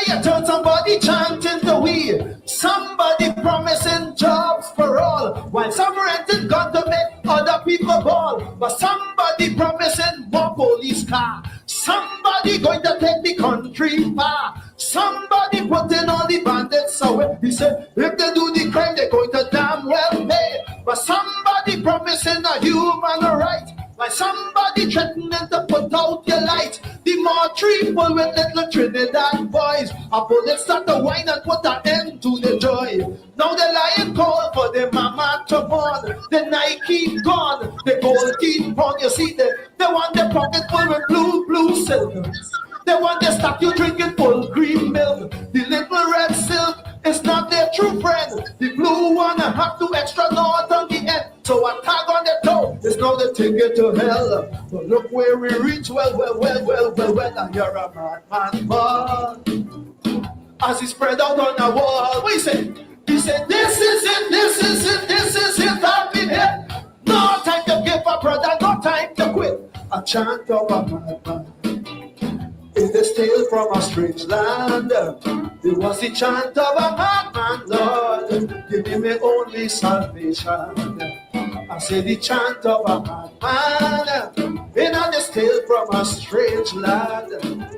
you turn somebody chanting the we, somebody promising jobs for all, while some renting gun to make other people ball, but somebody promising more police car, somebody going to take the country far, somebody putting all the bandits away. He said if they do the crime they're going to damn well pay, but somebody promising a human right, like somebody threatening to put out your light. The more treatful with little Trinidad boys, a bullet start to whine and put an end to the joy. Now the lion call for the mama to born, the Nike gone, the gold teeth on. You see the one the pocket full with blue silk, the one the statue drinking full green milk. The little red silk is not their true friend. The blue one have to extra north on the end. So a tag on the toe is now the ticket to hell. But look where we reach, well, and you're a madman, boy. As he spread out on the wall, we say, he said, this is it, I've been here. No time to give up, brother, no time to quit. A chant of a madman. In this tale from a strange land, it was the chant of a madman, Lord, give me my only salvation. I say the chant of a madman, in this tale from a strange land.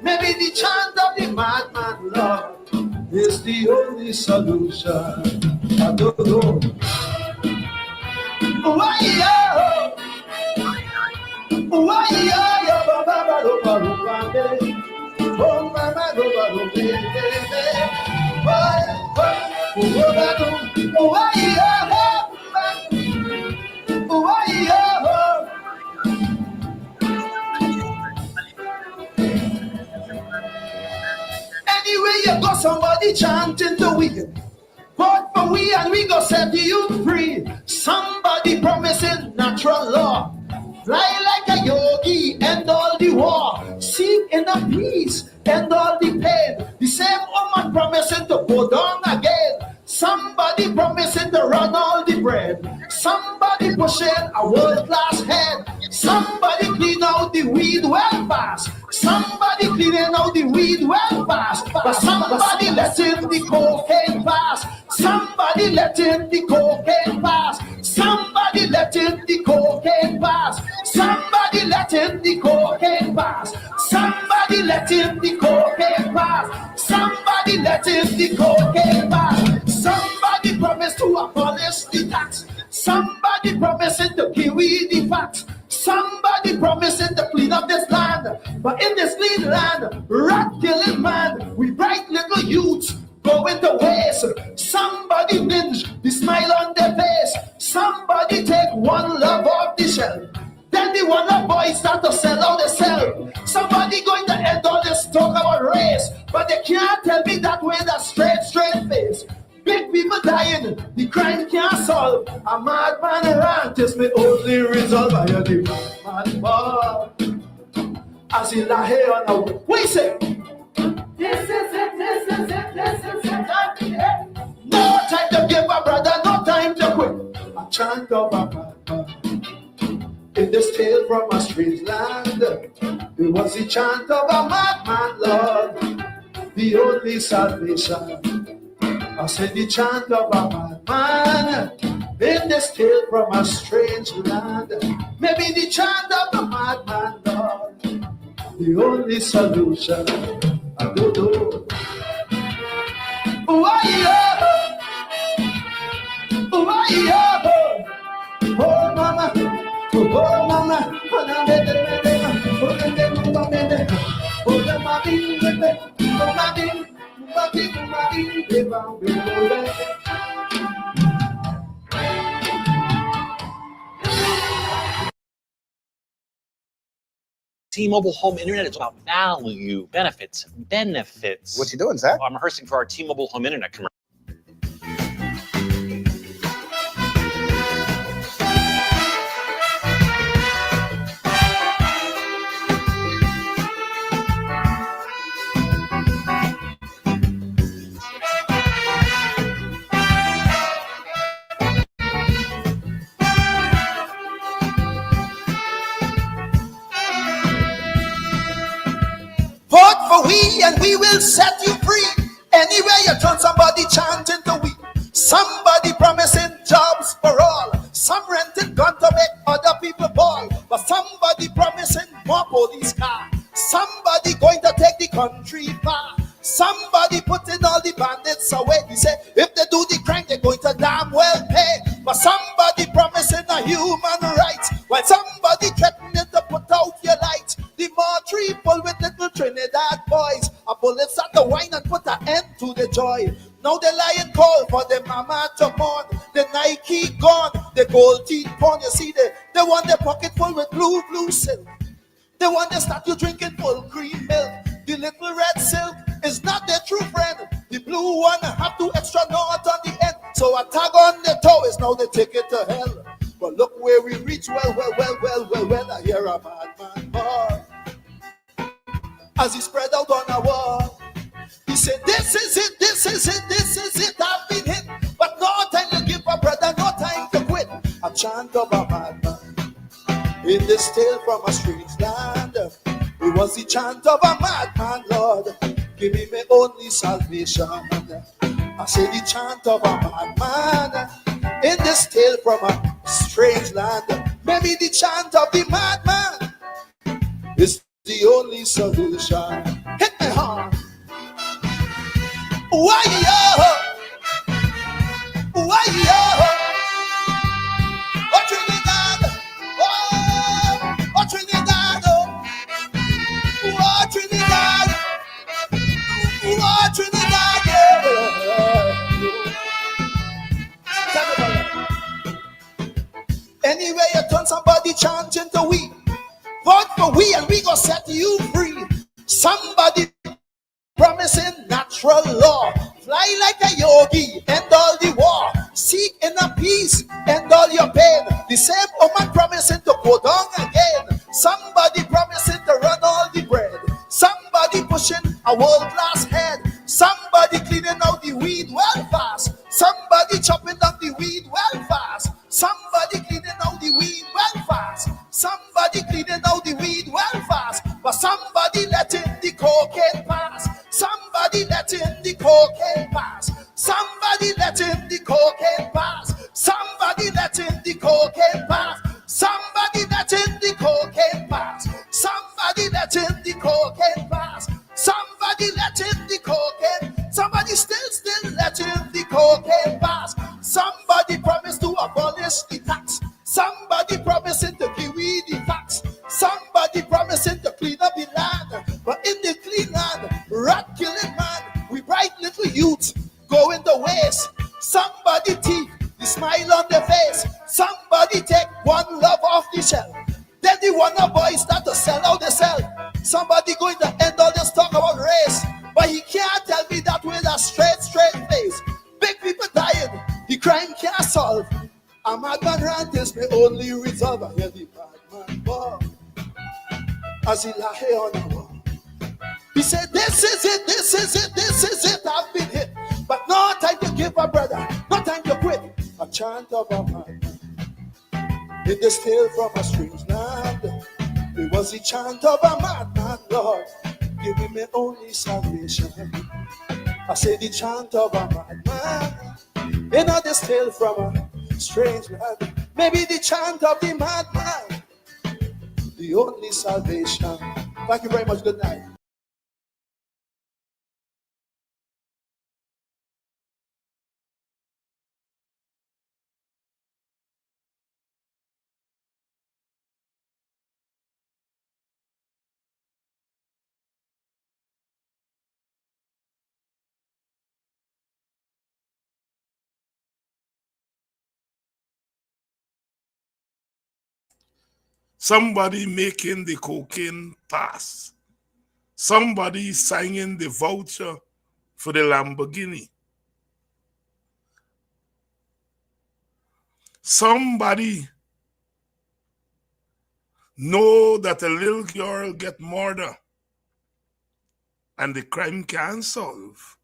Maybe the chant of the madman, Lord, is the only solution. I don't know. Why, oh, mama, anyway, you got somebody chanting the weekend. But for we and we go set you free. Somebody promising natural law. Fly like a yogi, end all the war. Seek inner peace, end all the pain. The same woman promising to go down again. Somebody promising to run all the bread. Somebody pushing a world-class head. Somebody clean out the weed well fast. Somebody cleaning out the weed well fast. But somebody letting the cocaine pass. Somebody letting the cocaine pass. Somebody letting the cocaine pass. Somebody letting the cocaine pass. Somebody letting the cocaine pass. Somebody letting the cocaine pass. Somebody promised to abolish the tax. Somebody promising to give we the facts. Somebody promising to clean up this land. But in this clean land, rat killing man, we bright little youths going to waste. Somebody binge the smile on their face. Somebody take one love off the shelf. Then the one love boys start to sell out themselves. Somebody going to end all this talk about race, but they can't tell me that with a straight face. Big people dying, the crime can't solve. A madman rant is my only resolve. I hear the madman ball as he lie here on the way. We say, this is it. No time to give a brother, no time to quit. A chant of a madman. In this tale from a strange land, it was the chant of a madman, Lord, the only salvation. I said the chant of a madman in this tale from a strange land. Maybe the chant of a madman, Lord, the only solution. I don't know. Oh mama, oh mama, T-Mobile Home Internet is about value, benefits. What you doing, Zach? I'm rehearsing for our T-Mobile Home Internet commercial. Vote for we and we will set you free. Anywhere you turn, somebody chanting to we. Somebody promising jobs for all. Some renting gun to make other people ball. But somebody promising more police car. Somebody going to take the country far. Somebody putting all the bandits away. He said if they do the crime, they're going to damn well pay. But somebody promising a human rights, while somebody threatening to put out your light. The mortuary full with little Trinidad boys. A bullet start to whine and put an end to the joy. Now the lion call for the mama to mourn. The Nike gone, the gold teeth pawn. You see the one the pocket full with blue silk. The one that start you drinking full cream milk. The little red silk is not their true friend. The blue one have 2 extra knots on the end. So a tag on the toe is now they take it to hell. But look where we reach. Well, I hear a madman ball as he spread out on a wall. He said, this is it, I've been hit. But no time to give up, brother, no time to quit. A chant of a madman in this tale from a strange land. It was the chant of a madman, Lord. Give me my only salvation. I say the chant of a madman in this tale from a strange land. Maybe the chant of the madman is the only solution. Hit me hard. Why-yo? Why-yo? Oh, Trinidad. Oh, Trinidad. Oh, Trinidad. Oh, Trinidad. Anyway, you turn, somebody chanting to we. Vote for we and we gonna set you free. Somebody promising natural law. Fly like a yogi, end all the war. Seek inner peace, end all your pain. The same woman promising to go down again. Somebody promising to run all the bread. Somebody pushing a world-class head. Somebody cleaning out the weed well fast. Somebody chopping down the weed well fast. Somebody cleaning out the weed well fast. Somebody cleaning out the weed well fast. But somebody letting the cocaine pass. Somebody letting the cocaine pass. Somebody letting the cocaine pass. Somebody letting the cocaine pass. Somebody letting the cocaine pass. Somebody letting the cocaine pass. Somebody letting the cocaine. Somebody still letting the cocaine pass. Somebody promised to abolish the tax. Somebody promising to give we the tax. Somebody promising to clean up the land. But in the clean land, rat killing man, we bright little youth going to waste. Somebody teeth, the smile on their face. Somebody take one love off the shelf. Then the one boys start to sell out themselves. Somebody going to end all this talk about race. But he can't tell me that with a straight face. Big people dying, the crime can't solve. A madman rant is my only resolve. I hear the madman ball as he lay on the wall. He said, this is it, I've been hit. But no time to give up, brother, no time to quit. A chant of a madman in this tale from a strange land. It was the chant of a madman, Lord. Give me my only salvation. I say the chant of a madman in this tale from a strange land. Maybe the chant of the madman, the only salvation. Thank you very much. Good night. Somebody making the cocaine pass. Somebody signing the voucher for the Lamborghini. Somebody know that a little girl get murdered and the crime can't solve.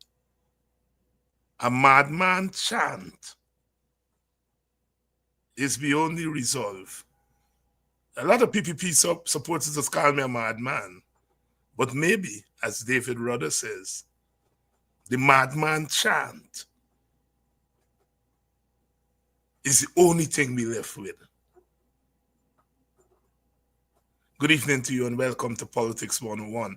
A madman chant is beyond the resolve. A lot of PPP supporters just call me a madman. But maybe, as David Rudder says, the madman chant is the only thing we left with. Good evening to you and welcome to Politics 101.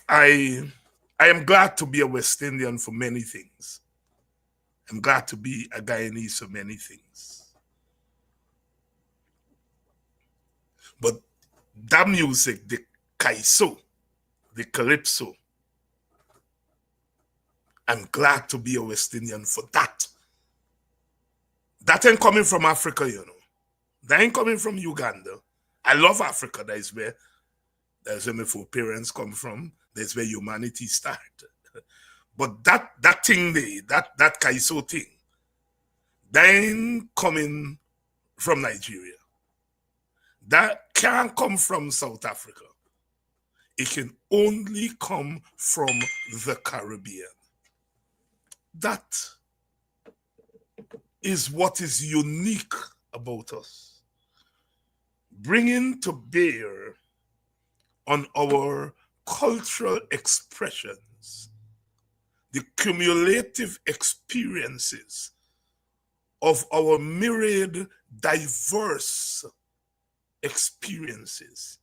I am glad to be a West Indian for many things. I'm glad to be a Guyanese for many things. But that music, the Kaiso, the Calypso, I'm glad to be a West Indian for that. That ain't coming from Africa, you know. That ain't coming from Uganda. I love Africa. That's where my foreparents come from. That's where humanity started. But that thing there, that Kaiso thing, that ain't coming from Nigeria. That can't come from South Africa. It can only come from the Caribbean. That is what is unique about us. Bringing to bear on our cultural expressions the cumulative experiences of our myriad diverse experiences,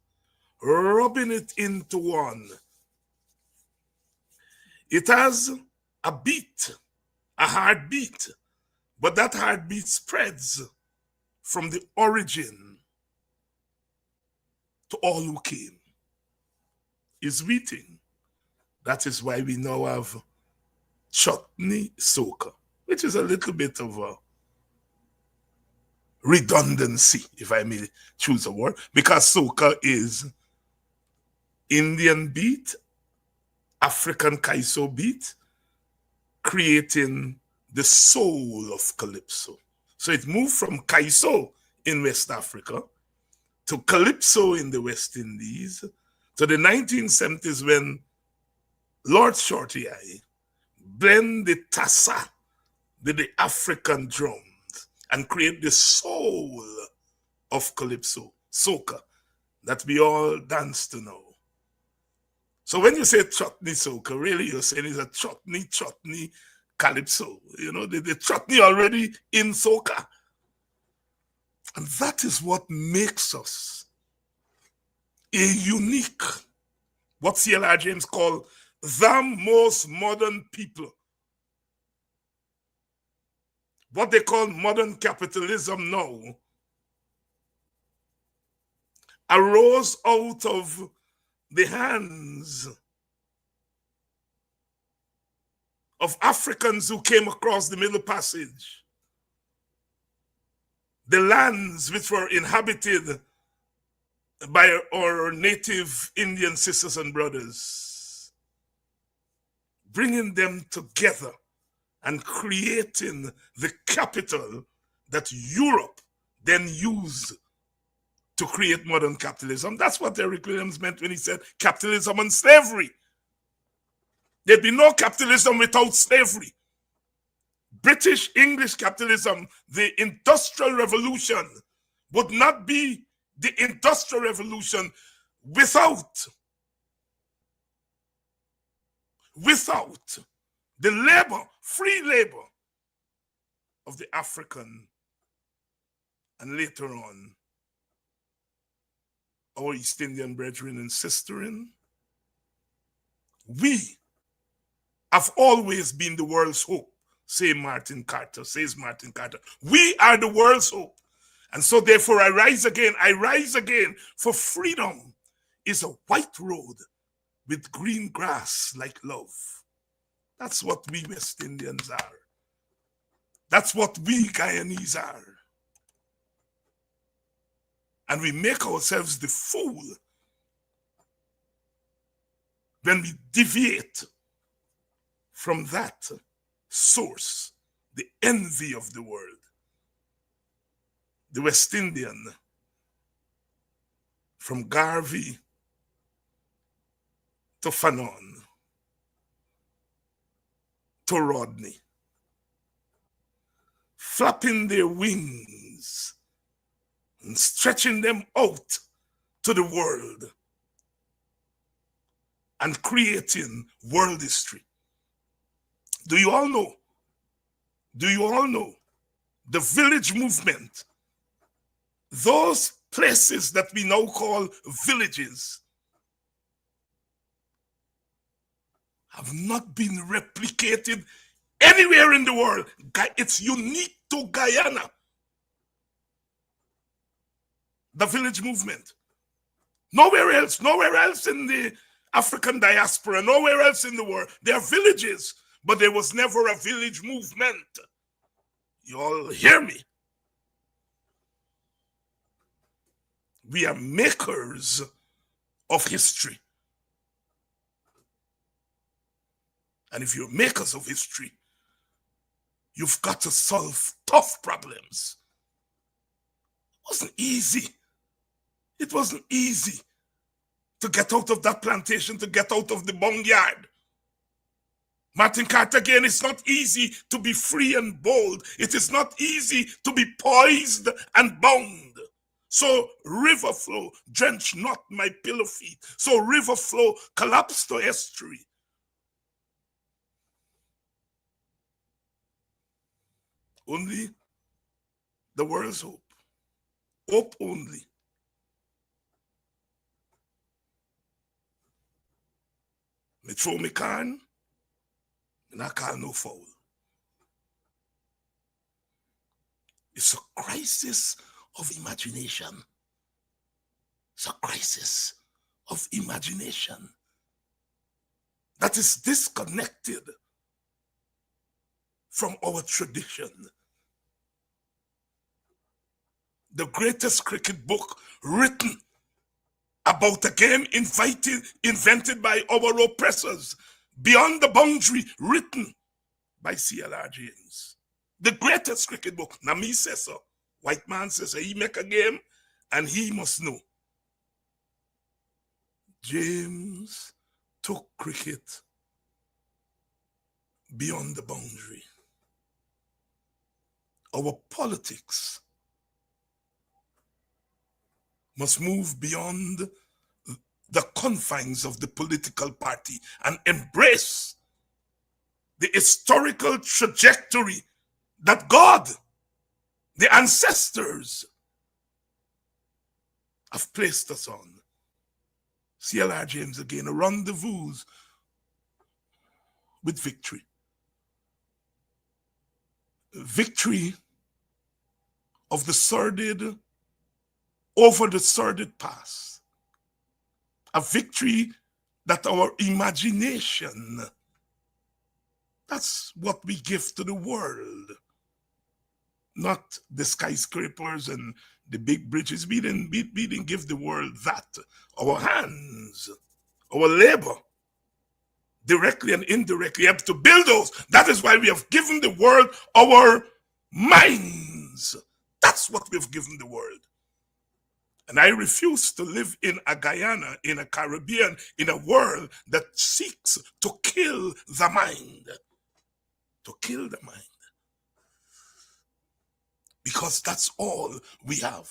rubbing it into one. It has a beat, a heartbeat, but that heartbeat spreads from the origin to all who came. Is waiting. That is why we now have chutney soca, which is a little bit of a redundancy, if I may choose a word, because soca is Indian beat, African Kaiso beat, creating the soul of Calypso. So it moved from Kaiso in West Africa to Calypso in the West Indies to the 1970s when Lord Shorty Eye blend the tassa with the African drums and create the soul of Calypso, soca, that we all dance to now. So when you say chutney soca, really you're saying it's a chutney Calypso. You know, the chutney already in soca. And that is what makes us a unique, what C.L.R. James called the most modern people. What they call modern capitalism now arose out of the hands of Africans who came across the Middle Passage, the lands which were inhabited by our native Indian sisters and brothers, bringing them together and creating the capital that Europe then used to create modern capitalism. That's what Eric Williams meant when he said capitalism and slavery. There'd be no capitalism without slavery. British English capitalism, the Industrial Revolution, would not be the Industrial Revolution without the labor, free labor of the African and later on our East Indian brethren and sisterin. We have always been the world's hope, says Martin Carter. We are the world's hope. And so therefore I rise again, for freedom is a white road with green grass like love. That's what we West Indians are. That's what we Guyanese are. And we make ourselves the fool when we deviate from that source, the envy of the world. The West Indian, from Garvey to Fanon to Rodney, flapping their wings and stretching them out to the world and creating world history. Do you all know? Do you all know the village movement? Those places that we now call villages have not been replicated anywhere in the world. It's unique to Guyana. The village movement. Nowhere else in the African diaspora, nowhere else in the world. There are villages, but there was never a village movement. You all hear me? We are makers of history. And if you're makers of history, you've got to solve tough problems. It wasn't easy. It wasn't easy to get out of that plantation, to get out of the boneyard. Martin Carter again, it's not easy to be free and bold. It is not easy to be poised and bound. So river flow, drench not my pillow feet. So river flow, collapse to estuary. Only the world's hope. Hope only. Me throw me can, and I call no foul. It's a crisis of imagination. It's a crisis of imagination that is disconnected from our tradition. The greatest cricket book written about a game invented by our oppressors, Beyond the Boundary, written by C.L.R. James. The greatest cricket book. Now me says so. White man says so. He make a game and he must know. James took cricket beyond the boundary. Our politics must move beyond the confines of the political party and embrace the historical trajectory that God, the ancestors, have placed us on. C.L.R. James again, a rendezvous with victory. Victory of the sordid over the sordid past. A victory that our imagination, that's what we give to the world. Not the skyscrapers and the big bridges. We didn't give the world that. Our hands, our labor, directly and indirectly, have to build those. That is why we have given the world our minds. That's what we've given the world. And I refuse to live in a Guyana, in a Caribbean, in a world that seeks to kill the mind. To kill the mind. Because that's all we have.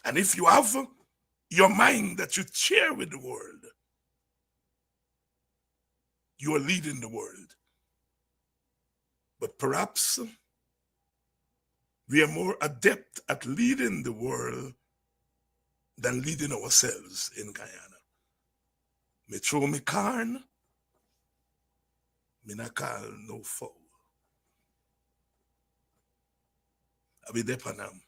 And if you have your mind that you share with the world, you are leading the world. But perhaps we are more adept at leading the world than leading ourselves in Guyana. Me throw me carn, me na call no foul. I be there on them.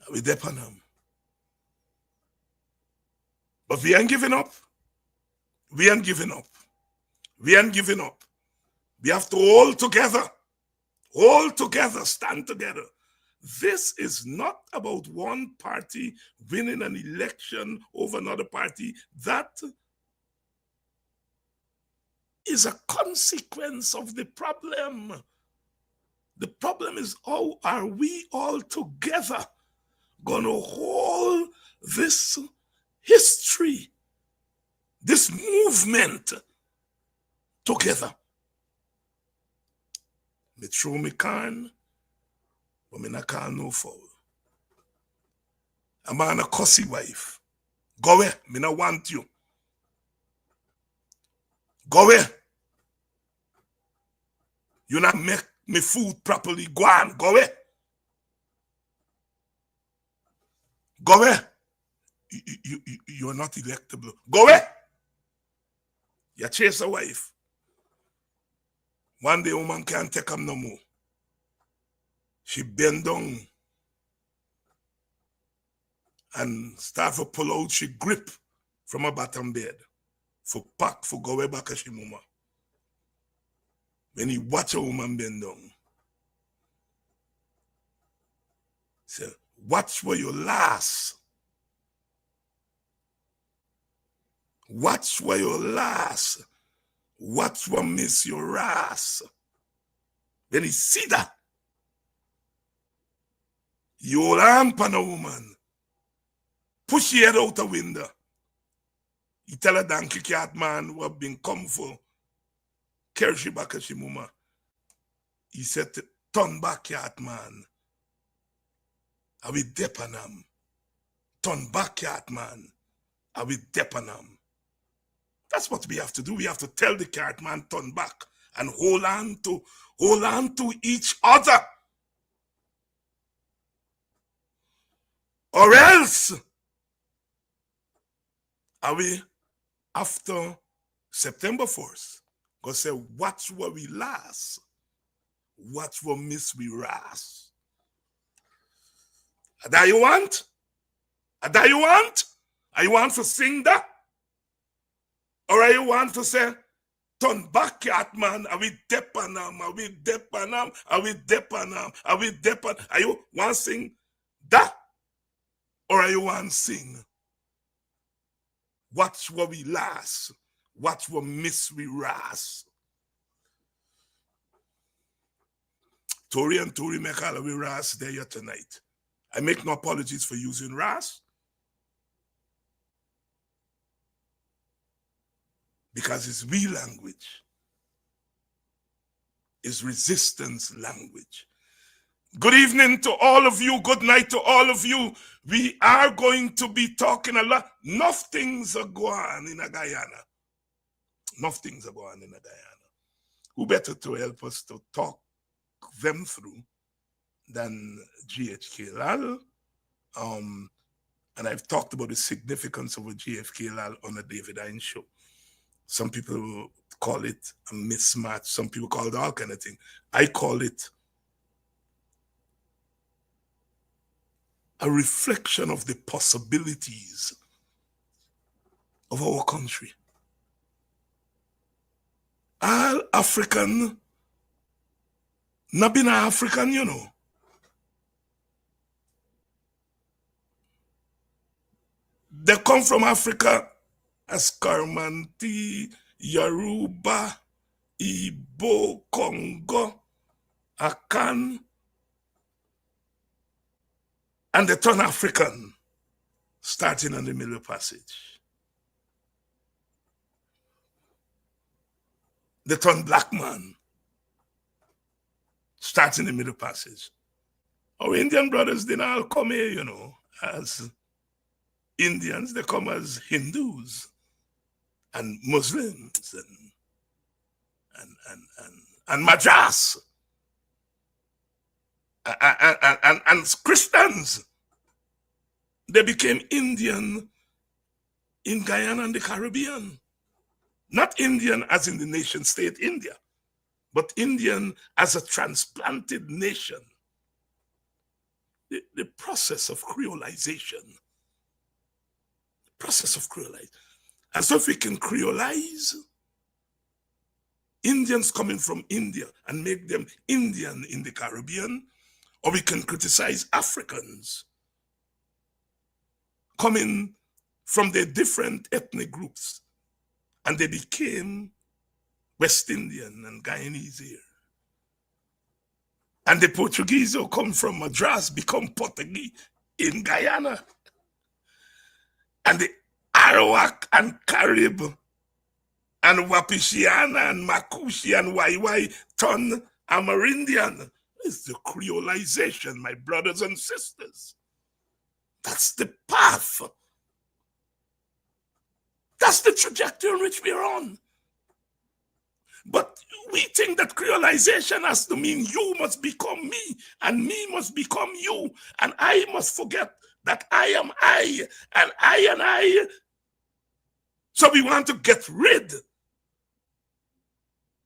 I be there on them. But we ain't giving up. We ain't giving up. We ain't giving up. We have to hold together. Hold together, stand together. This is not about one party winning an election over another party. That is a consequence of the problem. The problem is, how are we all together going to hold this history, this movement together? Me throw me can, but me not call no foul. A man a cussy wife. Go away, me not want you. Go away. You not make me food properly. Go on. Go away. Go away. You are not electable. Go away. You chase a wife. One day woman can't take him no more. She bend down and start to pull out. She grip from her bottom bed. For pack for go away back at she mama. When he watch a woman bend down. Say, watch where you last. Watch where you last. Watch what miss your ass. When he see that, you hold on on a woman. Push your head out the window. He tell a donkey cat man who have been come for carry she back at she mama. He said, turn back cat man. I will dep on him. Turn back cat man. I will dep on him. That's what we have to do. We have to tell the cat man turn back and hold on to each other. Or else, are we after September 1st, gonna say, watch where we last, watch what miss we ras. That you want? That you want? Are you want to sing that? Or are you want to say, turn back, cat man, are we dep on them, are we dep on them, are we dep on them, are we dep on? Are you want to sing that? Or are you want to sing, watch what we last, watch what miss we ras? Tory and Tory make all of we ras there tonight. I make no apologies for using ras. Because it's we language. It's resistance language. Good evening to all of you. Good night to all of you. We are going to be talking a lot. Enough things are going on in Guyana. Enough things are going on in Guyana. Who better to help us to talk them through than GHK Lall? And I've talked about the significance of a GHK Lall on a David Hines show. Some people call it a mismatch. Some people call it all kind of thing. I call it a reflection of the possibilities of our country. All African, not being African, you know. They come from Africa as Karmanti, Yoruba, Igbo, Congo, Akan, and they turn African, starting on the Middle Passage. They turn black man, starting the Middle Passage. Our Indian brothers didn't all come here, you know, as Indians. They come as Hindus and Muslims and Madras and Christians. They became Indian in Guyana and the Caribbean. Not Indian as in the nation state India, but Indian as a transplanted nation. The process of creolization. Process of creolization. And so if we can creolize Indians coming from India and make them Indian in the Caribbean, or we can criticize Africans coming from their different ethnic groups, and they became West Indian and Guyanese here. And the Portuguese who come from Madras become Portuguese in Guyana. And the Arawak and Carib and Wapishiana and Makushi and Waiwai turn Amerindian. It's the creolization, my brothers and sisters. That's the path. That's the trajectory on which we're on. But we think that creolization has to mean you must become me, and me must become you, and I must forget that I am I, and I. So we want to get rid.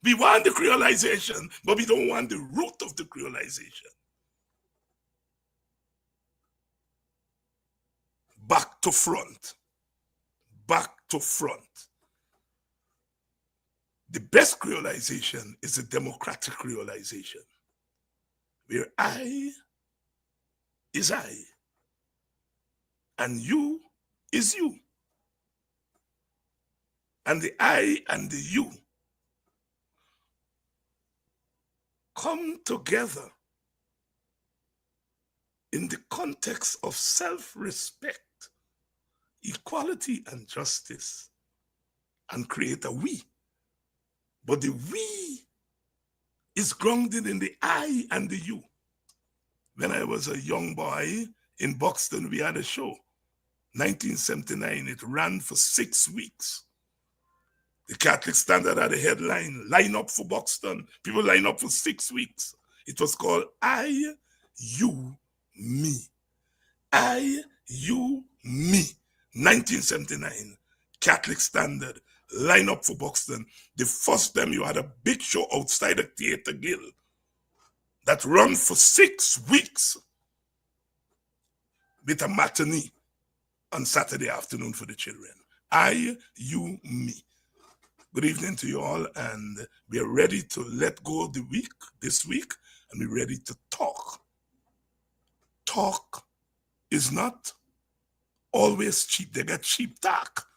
We want the creolization, but we don't want the root of the creolization. Back to front. Back to front. The best creolization is a democratic creolization, where I is I, and you is you. And the I and the you come together in the context of self-respect, equality, and justice, and create a we. But the we is grounded in the I and the you. When I was a young boy in Buxton, we had a show, 1979. It ran for 6 weeks. The Catholic Standard had a headline, line up for Buxton. People line up for 6 weeks. It was called I, You, Me. I, You, Me. 1979, Catholic Standard, line up for Buxton. The first time you had a big show outside the Theatre Guild that run for 6 weeks with a matinee on Saturday afternoon for the children. I, You, Me. Good evening to you all, and we are ready to let go of the week, this week, and we're ready to talk. Talk is not always cheap. They get cheap talk.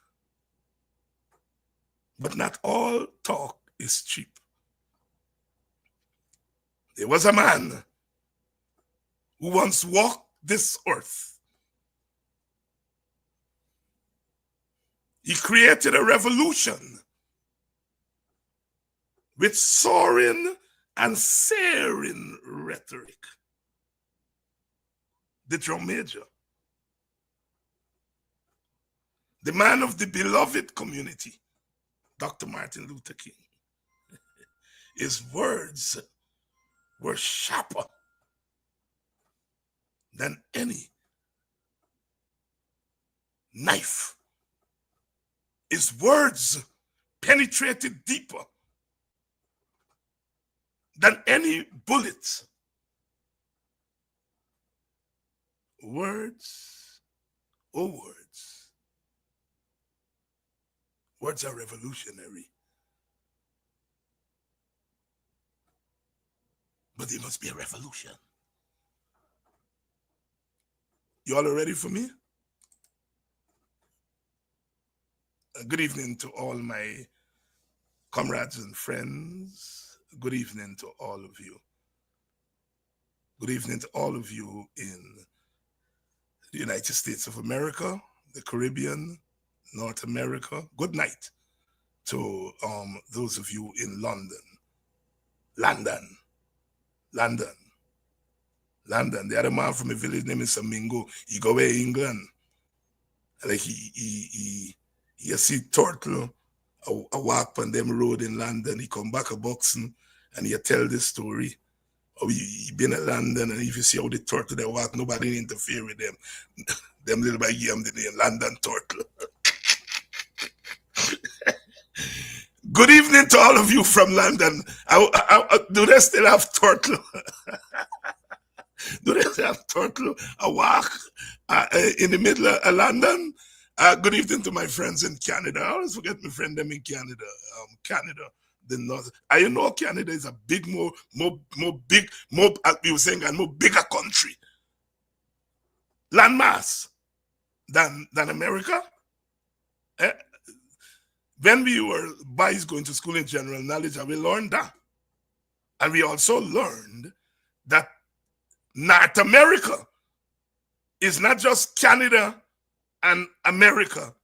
But not all talk is cheap. There was a man who once walked this earth. He created a revolution with soaring and searing rhetoric. The drum major. The man of the beloved community, Dr. Martin Luther King. His words were sharper than any knife. His words penetrated deeper than any bullet. Words, oh words. Words are revolutionary. But there must be a revolution. You all are ready for me? Good evening to all my comrades and friends. Good evening to all of you. Good evening to all of you in the United States of America, the Caribbean, North America. Good night to those of you in London. London. The other man from a village named Samingo, he go away England. Like he see turtle a walk on them road in London. He come back a boxing and he tell this story. Oh, he been in London, and if you see how the turtle they walk, nobody interfere with them. Them little by game, the name London turtle. Good evening to all of you from London. Do they still have turtle? Do they still have turtle a walk in the middle of London? Good evening to my friends in Canada. I always forget my friend them in Canada. Canada, the North. I know Canada is a big, more big, as we were saying, and more bigger country, landmass than America. When we were boys going to school in general knowledge, we learned that. And we also learned that North America is not just Canada and America.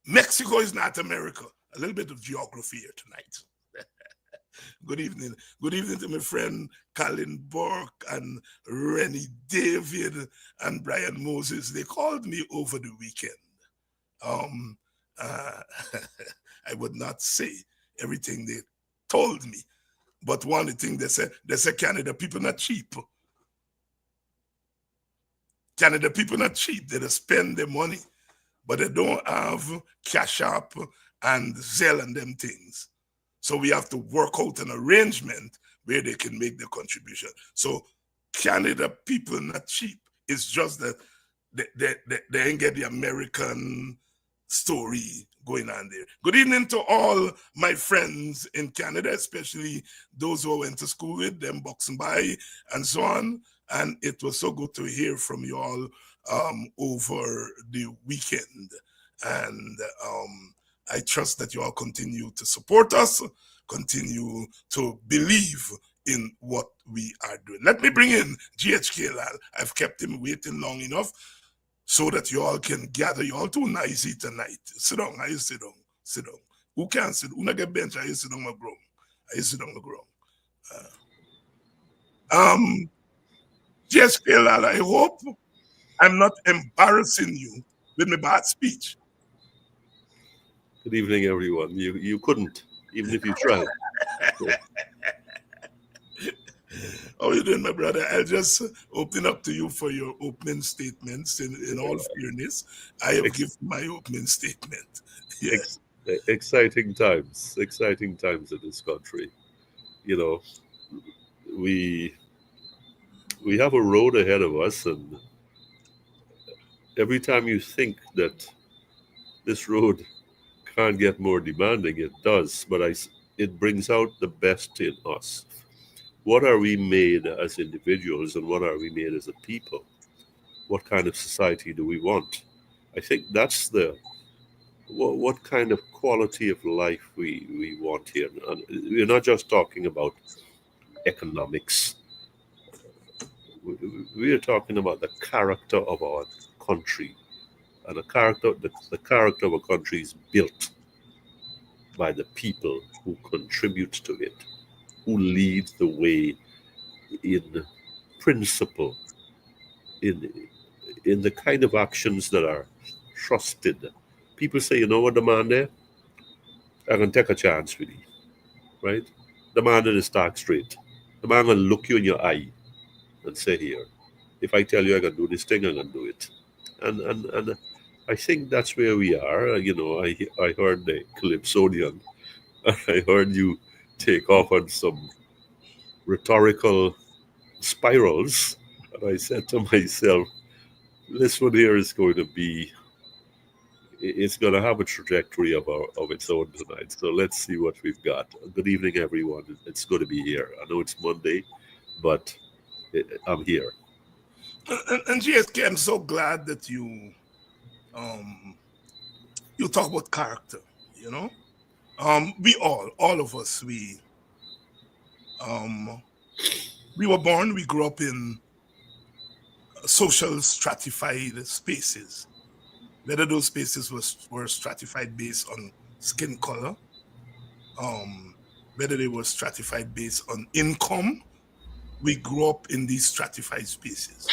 Mexico is North America. A little bit of geography here tonight. Good evening. Good evening to my friend Colin Burke and Rennie David and Brian Moses. They called me over the weekend. I would not say everything they told me. But one of the things they say Canada people not cheap. Canada people not cheap. They just spend their money, but they don't have Cash App and Zelle and them things. So we have to work out an arrangement where they can make the contribution. So Canada people not cheap. It's just that they ain't get the American story going on there. Good evening to all my friends in Canada, especially those who I went to school with, them boxing by and so on. And it was so good to hear from you all over the weekend. And I trust that you all continue to support us, continue to believe in what we are doing. Let me bring in GHK Lall. I've kept him waiting long enough so that you all can gather. You all too noisy tonight. Sit down. I sit down. Sit down. Who can sit? Who not get bench? I sit on my ground. I sit on the ground. GHK Lall, I hope I'm not embarrassing you with my bad speech. Good evening, everyone. You couldn't, even if you tried. How are you doing, my brother? I'll just open up to you for your opening statements. In all fairness, I have given my opening statement. Yes. Exciting times in this country. You know, we have a road ahead of us, and every time you think that this road can't get more demanding, it does, but it brings out the best in us. What are we made as individuals, and what are we made as a people? What kind of society do we want? I think that's what kind of quality of life we want here. And we're not just talking about economics. We are talking about the character of our country. And the character of a country is built by the people who contribute to it, who lead the way in principle, in the kind of actions that are trusted. People say, you know what, the man there, I can take a chance with you, right? The man that is stark straight. The man will look you in your eye and say, here, if I tell you I can do this thing, I can do it. And I think that's where we are. You know, I heard the Calypsonian, and I heard you take off on some rhetorical spirals. And I said to myself, this one here is going to be, it's going to have a trajectory of its own tonight. So let's see what we've got. Good evening, everyone. It's good to be here. I know it's Monday, but I'm here. And GSK, I'm so glad that you talk about character, you know? We all of us, we were born, we grew up in social stratified spaces. Whether those spaces were stratified based on skin color, whether they were stratified based on income, we grew up in these stratified spaces.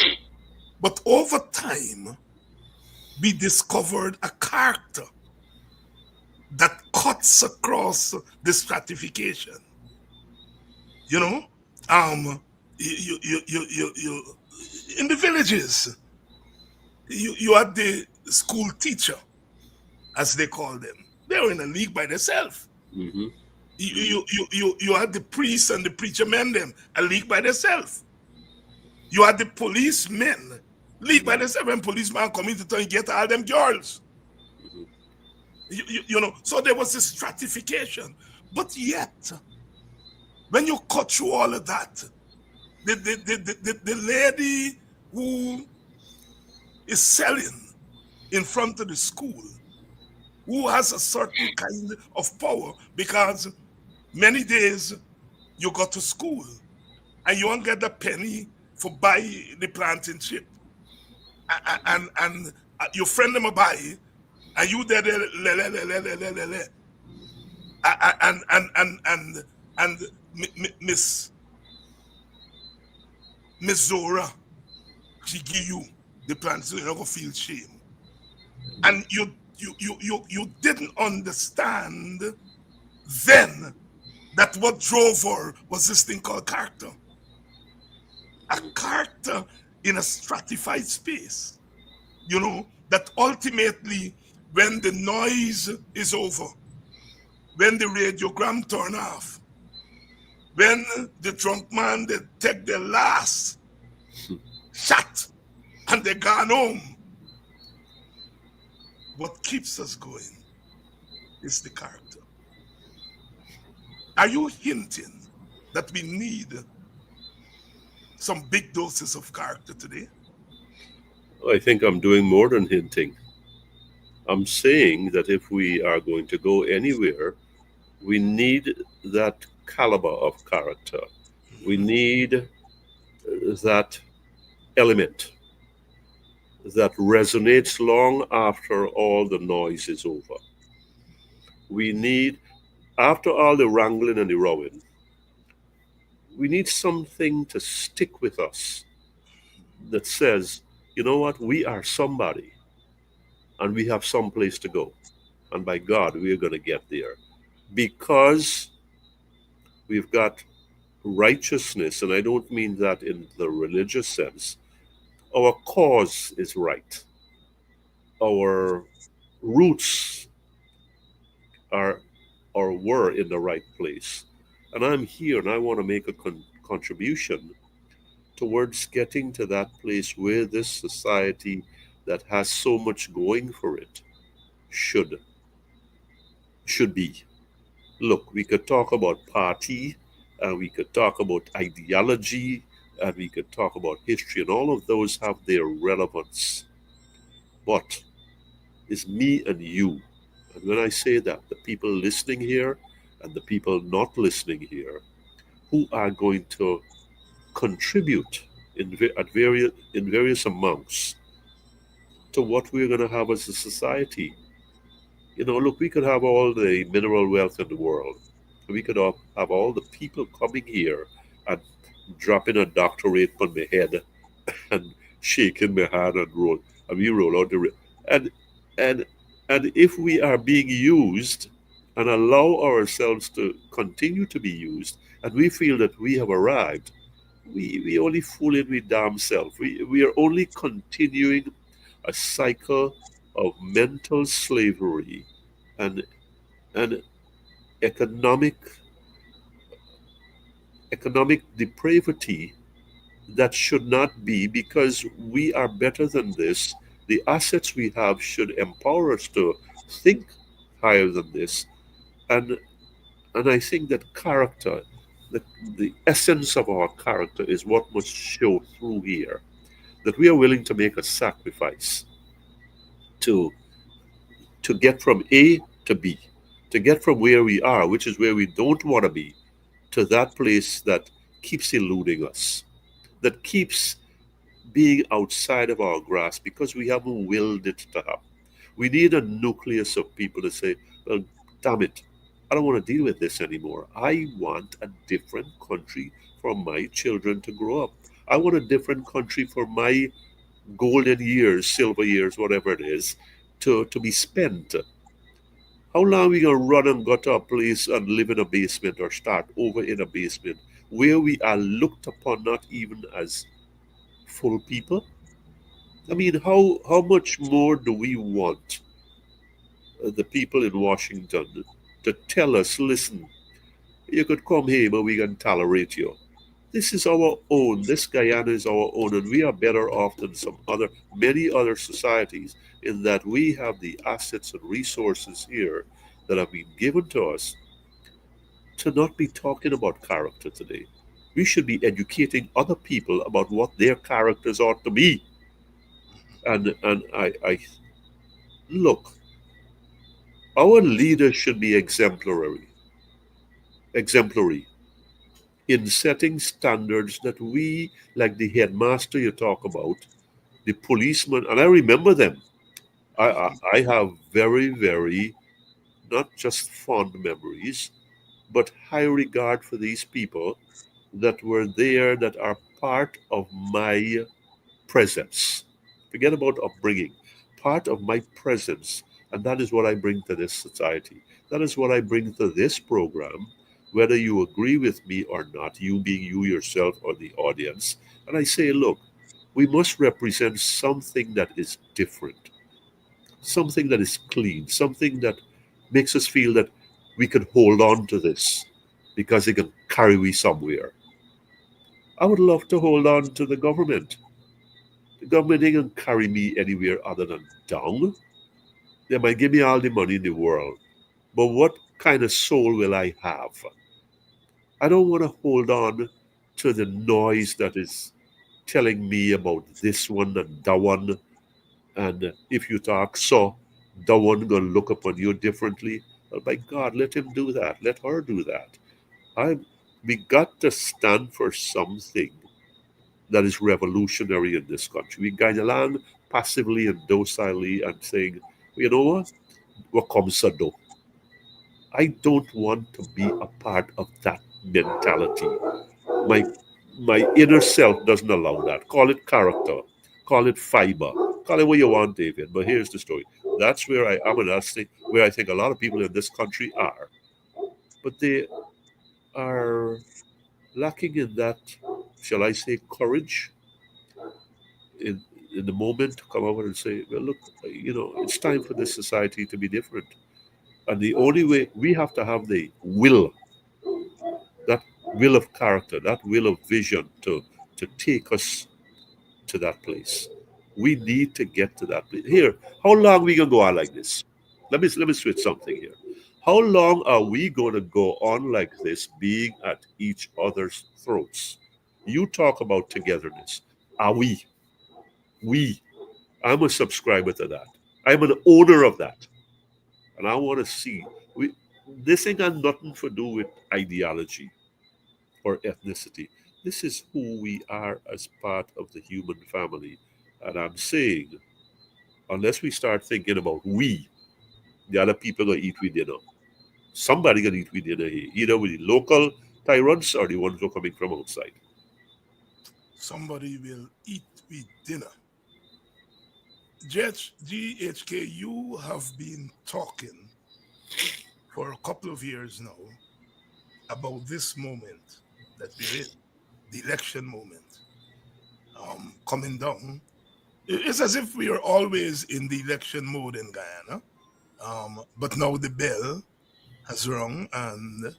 But over time, we discovered a character that cuts across the stratification. You know, you in the villages, you had the school teacher, as they call them. They were in a league by themselves. Mm-hmm. You had the priests and the preacher men, them a league by themselves. You had the policemen, league by themselves. When policemen come into town, get all them girls. You know, so there was this stratification. But yet, when you cut through all of that, the lady who is selling in front of the school, who has a certain kind of power, because many days you go to school and you won't get the penny for buy the planting chip, and your friend them a buy, and you there and Miss Zora, she give you the plant so you don't go feel shame. And you didn't understand then that what drove her was this thing called character. A character in a stratified space, that ultimately, when the noise is over, when the radiogram turn off, when the drunk man, they take their last shot and they gone home, what keeps us going is the character. Are you hinting that we need some big doses of character today? I think I'm doing more than hinting. I'm saying that if we are going to go anywhere, we need that caliber of character. We need that element that resonates long after all the noise is over. We need, after all the wrangling and the rowing, we need something to stick with us that says, you know what, we are somebody and we have some place to go. And by God, we are going to get there because we've got righteousness. And I don't mean that in the religious sense. Our cause is right. Our roots are or were in the right place. And I'm here and I want to make a contribution towards getting to that place where this society that has so much going for it should be. Look, we could talk about party, and we could talk about ideology, and we could talk about history, and all of those have their relevance. But it's me and you. And when I say that, the people listening here and the people not listening here, who are going to contribute in various amounts to what we're going to have as a society. Look, we could have all the mineral wealth in the world. We could have all the people coming here and dropping a doctorate on my head and shaking my hand and we roll out the and if we are being used and allow ourselves to continue to be used, and we feel that we have arrived, we only fooling with damn self. We are only continuing a cycle of mental slavery and economic depravity that should not be, because we are better than this. The assets we have should empower us to think higher than this. And I think that character, the essence of our character is what must show through here. That we are willing to make a sacrifice to get from A to B, to get from where we are, which is where we don't want to be, to that place that keeps eluding us, that keeps being outside of our grasp because we haven't willed it to happen. We need a nucleus of people to say, well, damn it, I don't want to deal with this anymore. I want a different country for my children to grow up. I want a different country for my golden years, silver years, whatever it is, to be spent. How long are we going to run and go to a place and live in a basement or start over in a basement where we are looked upon not even as full people? I mean, how much more do we want the people in Washington to tell us, listen, you could come here, but we can tolerate you. This is our own. This Guyana is our own, and we are better off than many other societies in that we have the assets and resources here that have been given to us to not be talking about character today. We should be educating other people about what their characters ought to be. And I look, our leaders should be exemplary in setting standards that we, like the headmaster you talk about, the policeman, and I remember them. I have very, very, not just fond memories, but high regard for these people that were there, that are part of my presence. Forget about upbringing, part of my presence. And that is what I bring to this society. That is what I bring to this program. whether you agree with me or not, you being you yourself or the audience. And I say, look, we must represent something that is different, something that is clean, something that makes us feel that we can hold on to this because it can carry we somewhere. I would love to hold on to the government. The government ain't gonna carry me anywhere other than down. They might give me all the money in the world, but what kind of soul will I have? I don't want to hold on to the noise that is telling me about this one and that one. And if you talk so, that one gonna look upon you differently. Well, by God, let him do that. Let her do that. I We got to stand for something that is revolutionary in this country. We guide along passively and docilely and saying, you know what comes to do? I don't want to be a part of that mentality. My my inner self doesn't allow that. Call it character, call it fiber, call it what you want, David. But here's the story. That's where I am, and that's where I think a lot of people in this country are. But they are lacking in that, shall I say, courage in in the moment to come over and say, well, look, it's time for this society to be different. And the only way we have to have the will, that will of character, that will of vision to take us to that place. We need to get to that place. Here, how long we gonna go on like this? Let me switch something here. How long are we gonna go on like this, being at each other's throats? You talk about togetherness. Are we? We. I'm a subscriber to that. I'm an owner of that. And I want to see. This ain't got nothing to do with ideology or ethnicity. This is who we are as part of the human family. And I'm saying, unless we start thinking about we, the other people gonna eat with dinner. Somebody gonna eat with dinner here, either with the local tyrants or the ones who are coming from outside. Somebody will eat with dinner. GHK, you have been talking for a couple of years now about this moment that we're in, the election moment, coming down. It's as if we are always in the election mode in Guyana, but now the bell has rung and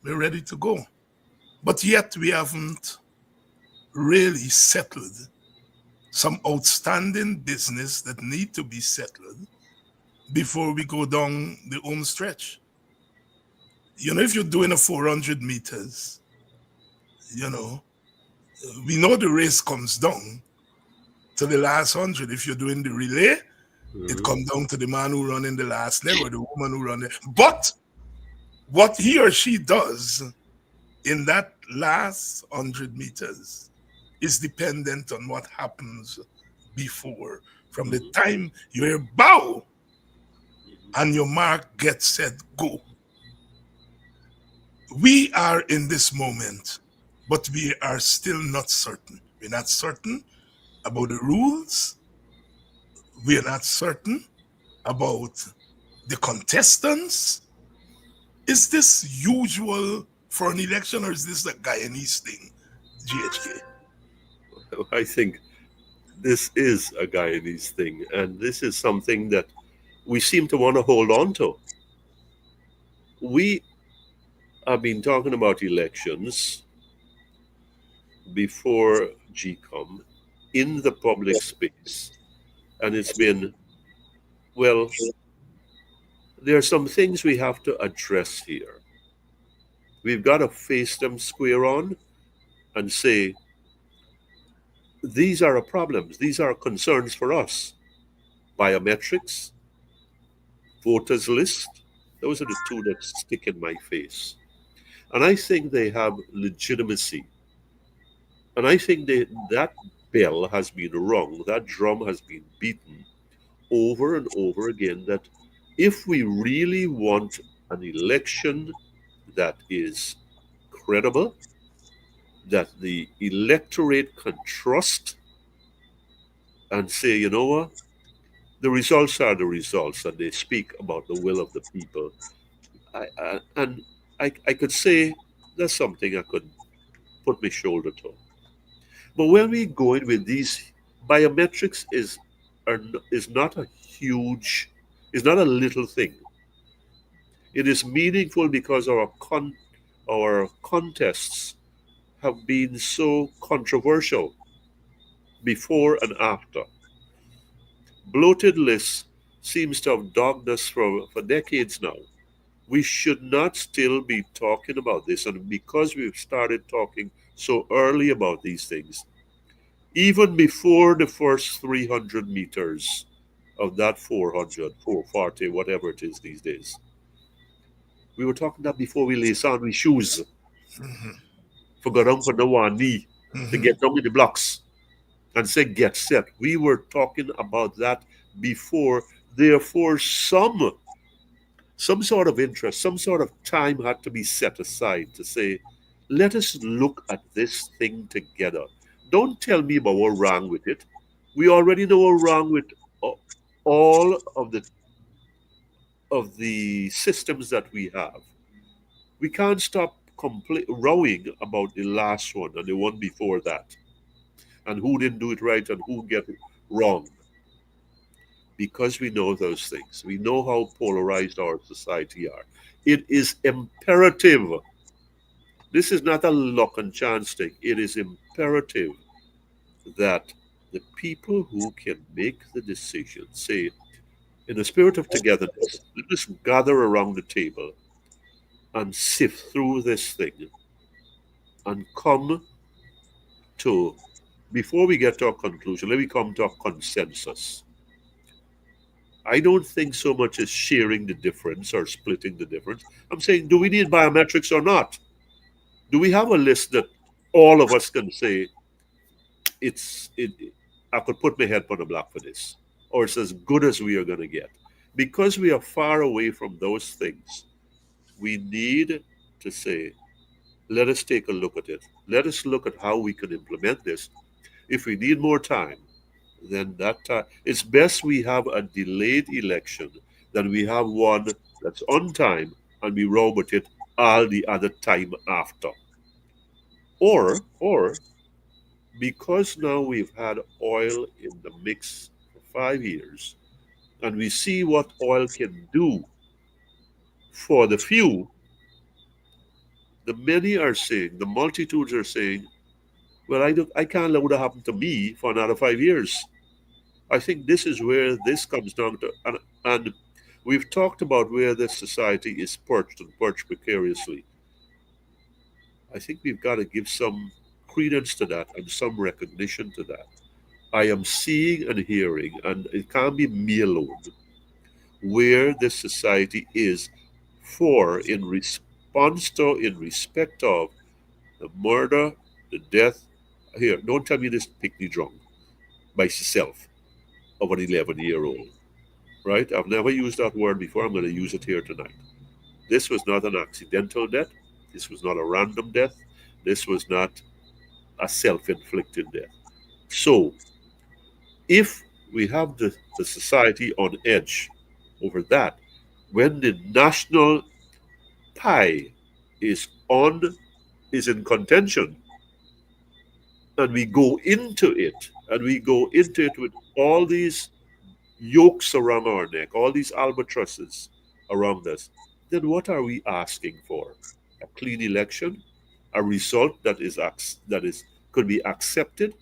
we're ready to go. But yet we haven't really settled some outstanding business that need to be settled before we go down the home stretch. If you're doing a 400 meters, we know the race comes down to the last 100. If you're doing the relay, it comes down to the man who run in the last leg or the woman who run it. But what he or she does in that last 100 meters is dependent on what happens before. From the time you hear bow and your mark gets set, go. We are in this moment, but we are still not certain. We're not certain about the rules. We are not certain about the contestants. Is this usual for an election, or is this a Guyanese thing, GHK? I think this is a Guyanese thing, and this is something that we seem to want to hold on to. We have been talking about elections before GCOM in the public space, and it's been, well, there are some things we have to address here. We've got to face them square on and say, these are our problems, these are concerns for us. Biometrics, voters list, those are the two that stick in my face. And I think they have legitimacy. And I think that bell has been rung, that drum has been beaten over and over again, that if we really want an election that is credible, that the electorate can trust and say, you know what, the results are the results, and they speak about the will of the people. I could say that's something I could put my shoulder to. But when we go in with these biometrics is not a huge, is not a little thing. It is meaningful because our contests have been so controversial before and after. Bloated lists seems to have dogged us for decades now. We should not still be talking about this, and because we've started talking so early about these things, even before the first 300 meters of that 400, 440, whatever it is these days. We were talking that before we lace on with shoes for go down for the one knee to get down with the blocks and say get set. We were talking about that before. Therefore, some sort of interest, some sort of time had to be set aside to say, let us look at this thing together. Don't tell me about what's wrong with it. We already know what's wrong with all of the systems that we have. We can't stop rowing about the last one and the one before that, and who didn't do it right and who get it wrong. Because we know those things, we know how polarized our society are. It is imperative. This is not a luck and chance thing. It is imperative that the people who can make the decision say, in the spirit of togetherness, let us gather around the table and sift through this thing and come to, before we get to a conclusion, let me come to a consensus. I don't think so much as sharing the difference or splitting the difference. I'm saying, do we need biometrics or not? Do we have a list that all of us can say, I could put my head on the block for this, or it's as good as we are going to get? Because we are far away from those things, we need to say, let us take a look at it. Let us look at how we can implement this. If we need more time, then that time, it's best we have a delayed election than we have one that's on time and we roll with it all the other time after. Or because now we've had oil in the mix for 5 years and we see what oil can do for the few, the many are saying, the multitudes are saying, well, I can't let what happened to me for another 5 years. I think this is where this comes down to, and we've talked about where this society is perched and perched precariously. I think we've got to give some credence to that and some recognition to that. I am seeing and hearing, and it can't be me alone, where this society is in response to, in respect of the murder, the death. Here, don't tell me this picnic drunk by itself of an 11-year-old, right? I've never used that word before. I'm going to use it here tonight. This was not an accidental death. This was not a random death. This was not a self-inflicted death. So, if we have the society on edge over that, when the national pie is in contention, and we go into it, with all these yokes around our neck, all these albatrosses around us, then what are we asking for? A clean election, a result that could be accepted?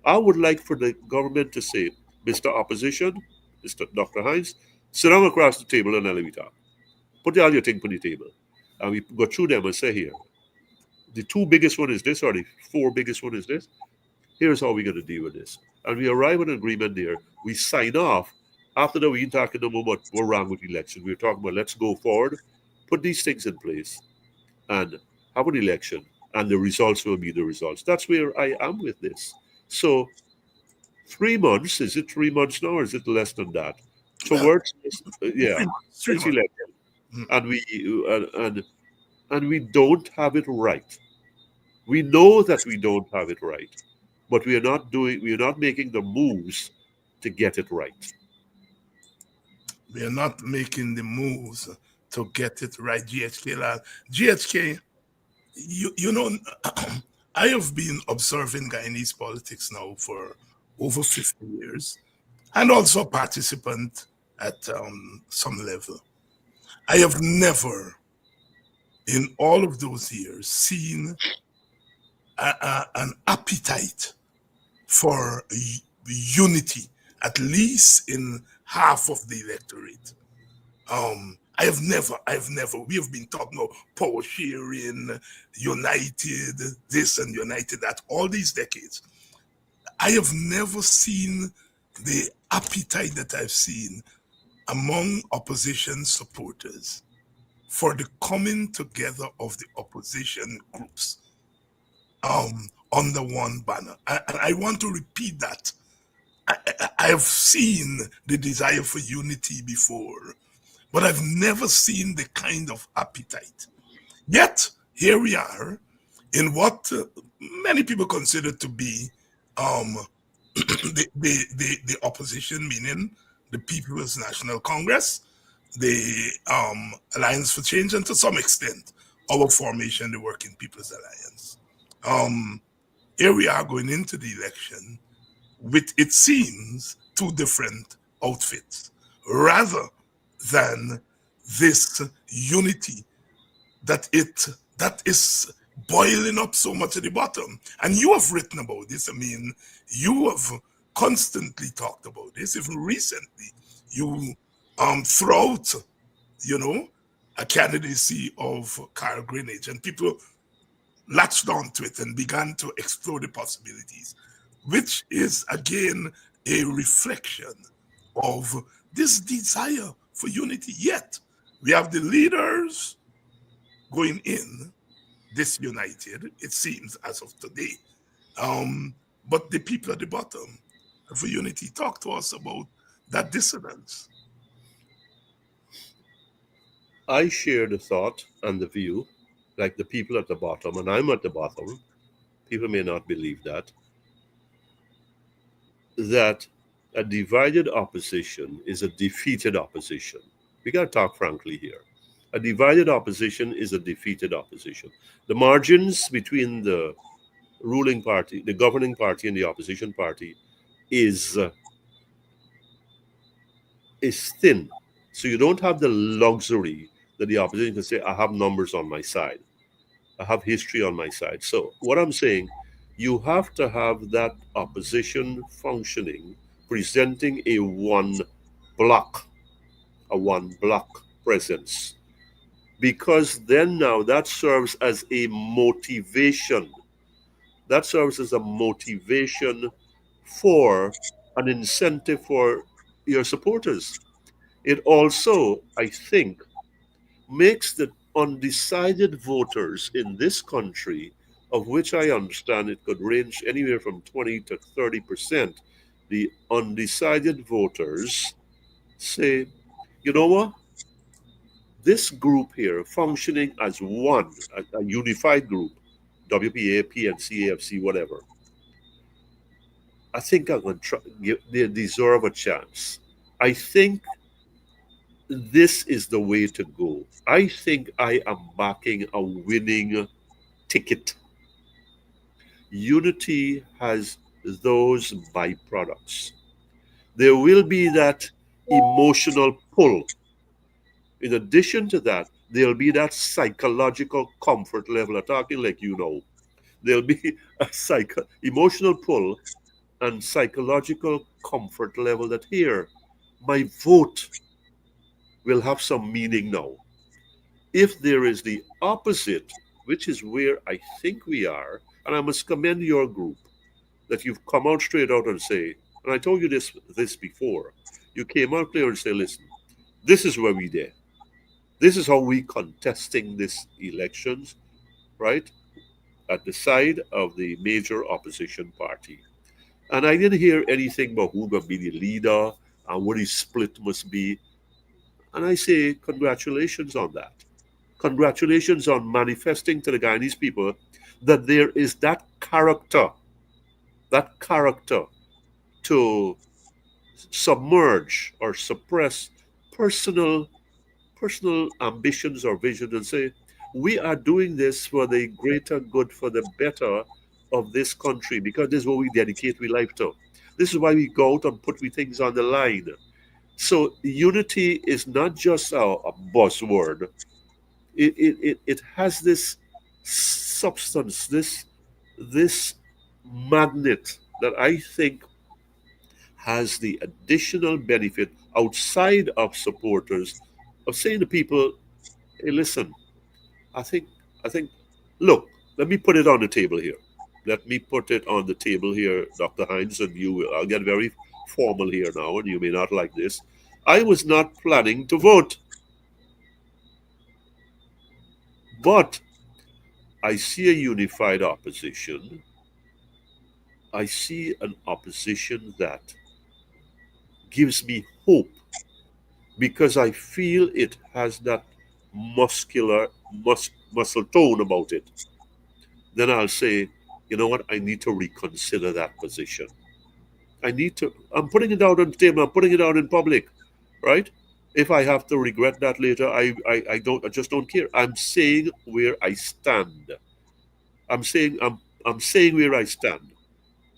I would like for the government to say, Mr. Opposition, Mr. Dr. Hines, sit down across the table and let me talk. Put all your things on the table. And we go through them and say, here, the two biggest one is this, or the four biggest one is this. Here's how we're going to deal with this. And we arrive at an agreement there. We sign off. After that, we ain't talking no more about what's wrong with the election. We're talking about let's go forward, put these things in place, and have an election, and the results will be the results. That's where I am with this. So 3 months, is it 3 months now, or is it less than that? Towards this, this election. And we don't have it right. We know that we don't have it right, but we are not making the moves to get it right. We are not making the moves to get it right, GHK Lall. GHK, you know, I have been observing Guyanese politics now for over 50 years and also participant at some level. I have never, in all of those years, seen an appetite for unity, at least in half of the electorate. We have been talking about power sharing, united this and united that, all these decades. I have never seen the appetite that I've seen among opposition supporters for the coming together of the opposition groups under one banner. And I want to repeat that. I have seen the desire for unity before, but I've never seen the kind of appetite. Yet, here we are in what many people consider to be the opposition, meaning the People's National Congress, the Alliance for Change, and to some extent, our formation, the Working People's Alliance. Here we are going into the election with, it seems, two different outfits, rather than this unity that is boiling up so much at the bottom. And you have written about this. I mean, you have constantly talked about this. Even recently, you throw out, a candidacy of Carl Greenidge, and people latched onto it and began to explore the possibilities, which is again a reflection of this desire for unity. Yet we have the leaders going in disunited, it seems, as of today. But the people at the bottom for unity, talk to us about that dissonance. I share the thought and the view, like the people at the bottom, and I'm at the bottom. People may not believe that a divided opposition is a defeated opposition. We got to talk frankly here. A divided opposition is a defeated opposition. The margins between the ruling party, the governing party, and the opposition party is thin. So you don't have the luxury that the opposition can say, I have numbers on my side. I have history on my side. So what I'm saying, you have to have that opposition functioning, presenting a one block presence. Because then now that serves as a motivation. That serves as a motivation for an incentive for your supporters. It also, I think, makes the undecided voters in this country, of which I understand it could range anywhere from 20 to 30%, the undecided voters say, you know what? This group here functioning as one, a unified group, WPA, PNC, AFC, whatever, I think I'm going to they deserve a chance. I think this is the way to go. I think I am backing a winning ticket. Unity has those byproducts. There will be that emotional pull. In addition to that, there'll be that psychological comfort level. I'm talking like there'll be a emotional pull and psychological comfort level that here, my vote will have some meaning now. If there is the opposite, which is where I think we are, and I must commend your group that you've come out straight out and say, and I told you this before, you came out there and say, listen, this is where we there. This is how we contesting this elections, right? At the side of the major opposition party. And I didn't hear anything about who going to be the leader and what his split must be. And I say, congratulations on that. Congratulations on manifesting to the Guyanese people that there is that character to submerge or suppress personal personal ambitions or vision and say, we are doing this for the greater good, for the better of this country, because this is what we dedicate our life to. This is why we go out and put we things on the line. So unity is not just a buzzword. It has this substance, this magnet that I think has the additional benefit outside of supporters of saying to people, hey, listen, I think, I think, look, let me put it on the table here. Let me put it on the table here, Dr. Hines, and I'll get very formal here now, and you may not like this. I was not planning to vote, but I see a unified opposition. I see an opposition that gives me hope because I feel it has that muscle tone about it. Then I'll say, you know what, I need to reconsider that position. I'm putting it out on the table, I'm putting it out in public, right? If I have to regret that later, I just don't care. I'm saying where I stand. I'm saying where I stand.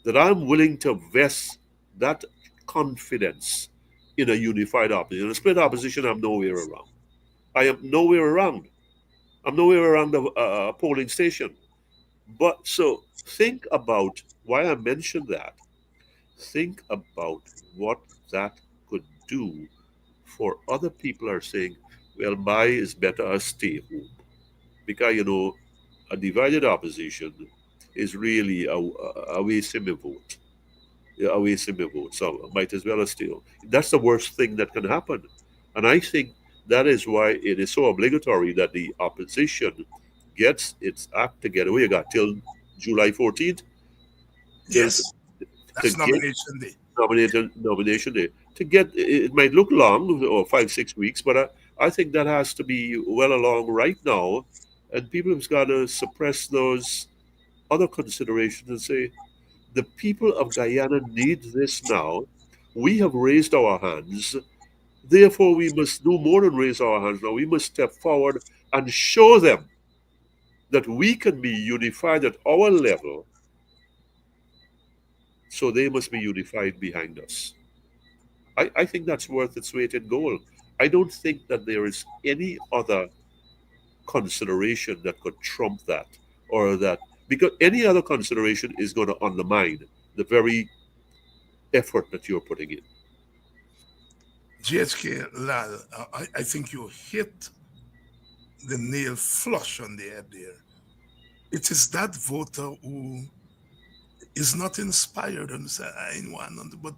That I'm willing to vest that confidence in a unified opposition. A split opposition, I'm nowhere around. I am nowhere around. I'm nowhere around the polling station. But so think about why I mentioned that. Think about what that could do for other people are saying, well, my is better I stay home. Because, a divided opposition is really a wasting a vote. Yeah, a wasting a vote. So might as well stay home. That's the worst thing that can happen. And I think that is why it is so obligatory that the opposition gets its act together. We got till July 14th Yes, to that's get nomination day. nomination day. To get it might look long or 5 6 weeks, but I think that has to be well along right now, and people have got to suppress those other considerations and say the people of Guyana need this now. We have raised our hands, therefore we must do more than raise our hands now. We must step forward and show them that we can be unified at our level, so they must be unified behind us. I think that's worth its weight in gold. I don't think that there is any other consideration that could trump that, or that, because any other consideration is going to undermine the very effort that you're putting in. GHK Lall, I think you hit the nail flush on the head there. It is that voter who is not inspired on anyone, but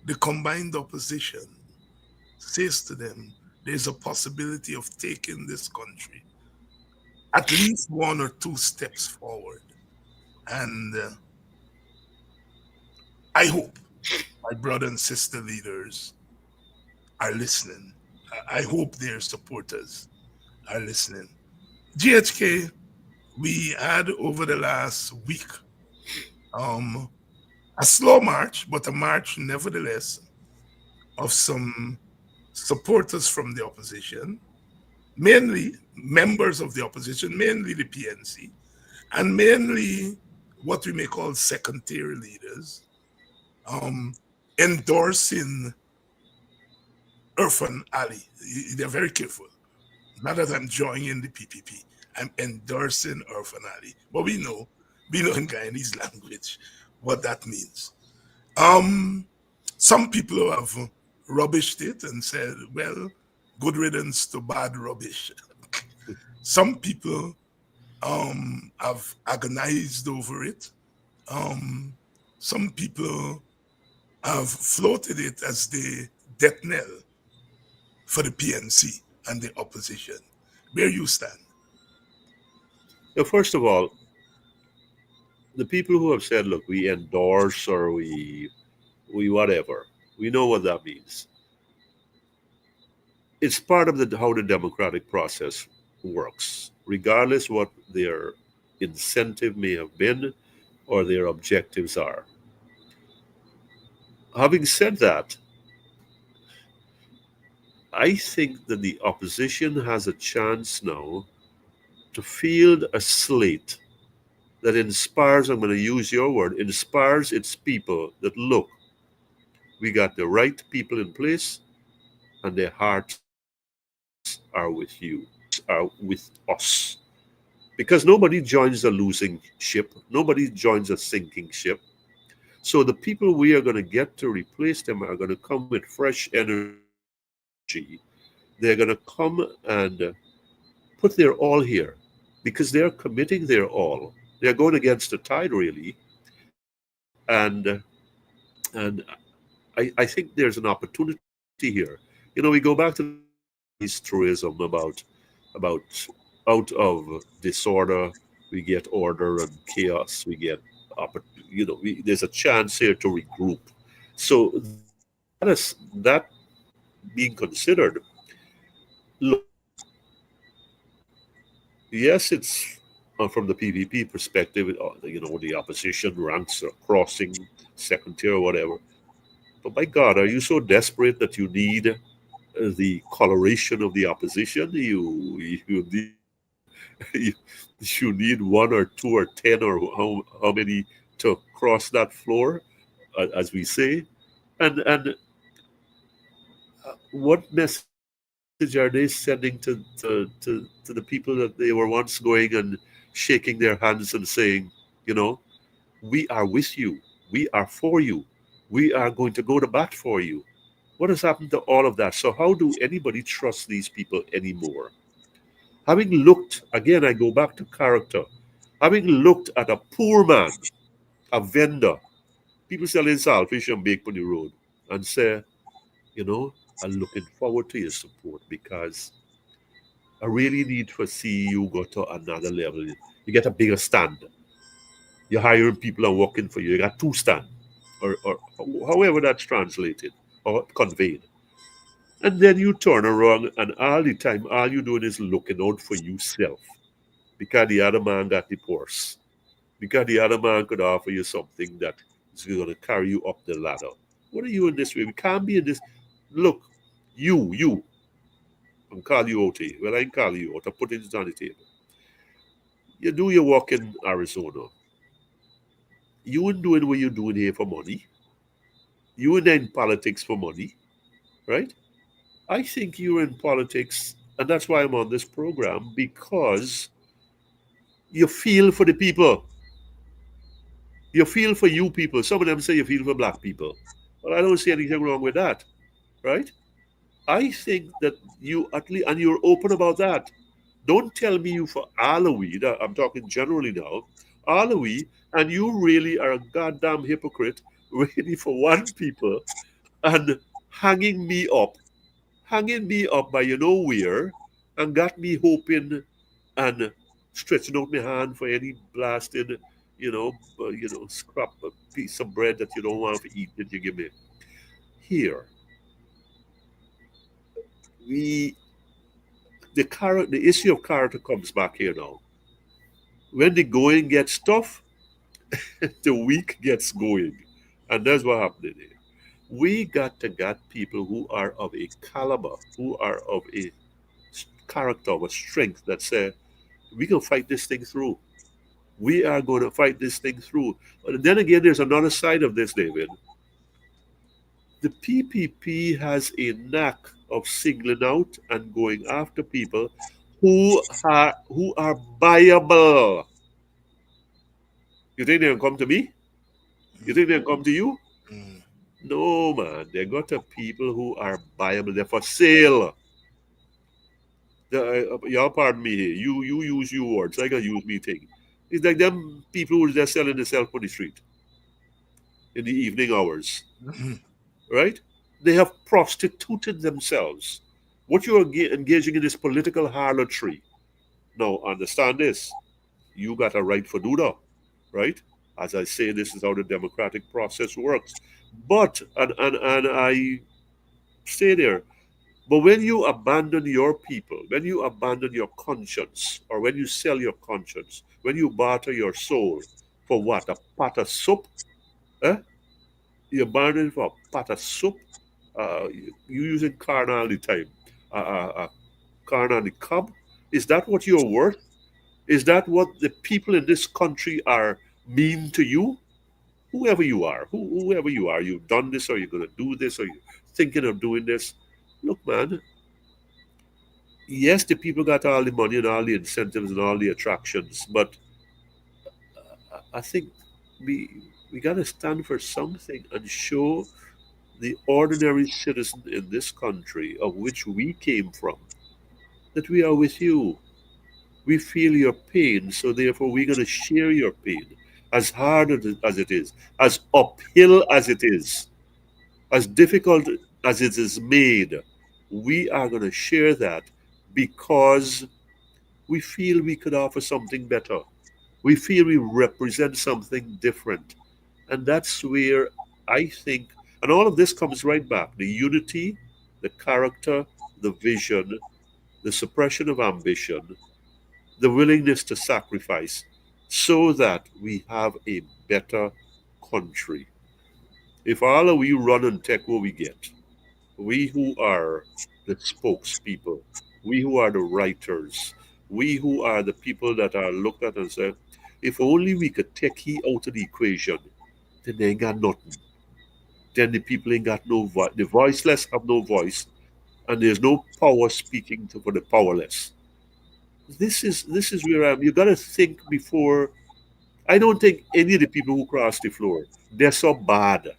the combined opposition says to them, there's a possibility of taking this country at least one or two steps forward. And I hope my brother and sister leaders are listening. I hope their supporters are listening. GHK, we had over the last week a slow march, but a march nevertheless of some supporters from the opposition, mainly members of the opposition, mainly the PNC, and mainly what we may call second-tier leaders, endorsing Irfan Ali. They're very careful. Not that I'm joining the PPP. I'm endorsing Irfan Ali. But we know in Guyanese language what that means. Some people have rubbished it and said, well, good riddance to bad rubbish. Some people have agonized over it. Some people have floated it as the death knell for the PNC and the opposition. Where you stand? Now, first of all, the people who have said, look, we endorse or we whatever, we know what that means. It's part of how the democratic process works, regardless what their incentive may have been or their objectives are. Having said that, I think that the opposition has a chance now to field a slate that inspires, I'm going to use your word, inspires its people that look, we got the right people in place and their hearts are with you, are with us. Because nobody joins a losing ship, nobody joins a sinking ship. So the people we are going to get to replace them are going to come with fresh energy. They're going to come and put their all here because they're committing their all. They're going against the tide, really. And I think there's an opportunity here. We go back to the Chinese truism about out of disorder we get order and chaos we get there's a chance here to regroup. So that being considered, look, yes, it's from the PVP perspective, the opposition ranks are crossing second tier or whatever. But by God, are you so desperate that you need the coloration of the opposition? You need you, you need one or two or 10 or how many to cross that floor, as we say. And what message are they sending to the people that they were once going and shaking their hands and saying, you know, we are with you, we are for you, we are going to go to bat for you? What has happened to all of that? So how do anybody trust these people anymore? Having looked, again, I go back to character, having looked at a poor man, a vendor, people selling saltfish and bake on the road, and say, I'm looking forward to your support because I really need to see you go to another level. You get a bigger stand. You're hiring people and working for you. You got two stand, or however that's translated or conveyed. And then you turn around and all the time, all you're doing is looking out for yourself because the other man got the purse. Because the other man could offer you something that is going to carry you up the ladder. What are you in this way? We can't be in this. Look, you, I'm calling you out here. Well, I ain't calling you out. I'm putting it on the table. You do your work in Arizona. You ain't doing what you're doing here for money. You ain't in politics for money, right? I think you're in politics, and that's why I'm on this program, because you feel for the people. You feel for you people. Some of them say you feel for black people. Well, I don't see anything wrong with that, right? I think that you at least, and you're open about that. Don't tell me you for Alawi, I'm talking generally now, Alawi, and you really are a goddamn hypocrite, waiting for one people and hanging me up by where, and got me hoping and stretching out my hand for any blasted, scrap a piece of bread that you don't want to eat that you give me. Here, we the issue of character comes back here now. When the going gets tough, the weak gets going. And that's what happened here. We got to get people who are of a caliber, who are of a character, of a strength that say, we can fight this thing through. We are going to fight this thing through. But then again, there's another side of this, David. The PPP has a knack of singling out and going after people who are buyable. You think they'll come to me? You think they'll come to you? Mm. No, man. They got to people who are buyable. They're for sale. Y'all pardon me here. You use your words. I can use me thing. It's like them people who are just selling themselves on the street in the evening hours, right? They have prostituted themselves. What you're engaging in is political harlotry. Now, understand this. You got a right for do that, right? As I say, this is how the democratic process works. But, and I stay there, but when you abandon your people, when you abandon your conscience, or when you sell your conscience, when you barter your soul for what? A pot of soup? Eh? You abandon it for a pot of soup? You using carnal all the time. a corn on the cob? Is that what you're worth? Is that what the people in this country are mean to you? Whoever you are, whoever you are, you've done this, or you're going to do this, or you're thinking of doing this. Look, man, yes, the people got all the money and all the incentives and all the attractions, but I think we got to stand for something and show the ordinary citizen in this country, of which we came from, that we are with you. We feel your pain, so therefore we're going to share your pain. As hard as it is, as uphill as it is, as difficult as it is made, we are going to share that because we feel we could offer something better. We feel we represent something different. And that's where I think, and all of this comes right back, the unity, the character, the vision, the suppression of ambition, the willingness to sacrifice, so that we have a better country. If all of we run and take what we get, we who are the spokespeople, we who are the writers, we who are the people that are looked at and say, if only we could take he out of the equation, then they ain't got nothing. Then the people ain't got no voice. The voiceless have no voice, and there's no power speaking for the powerless. This is where I'm. You gotta think before. I don't think any of the people who cross the floor, they're so bad.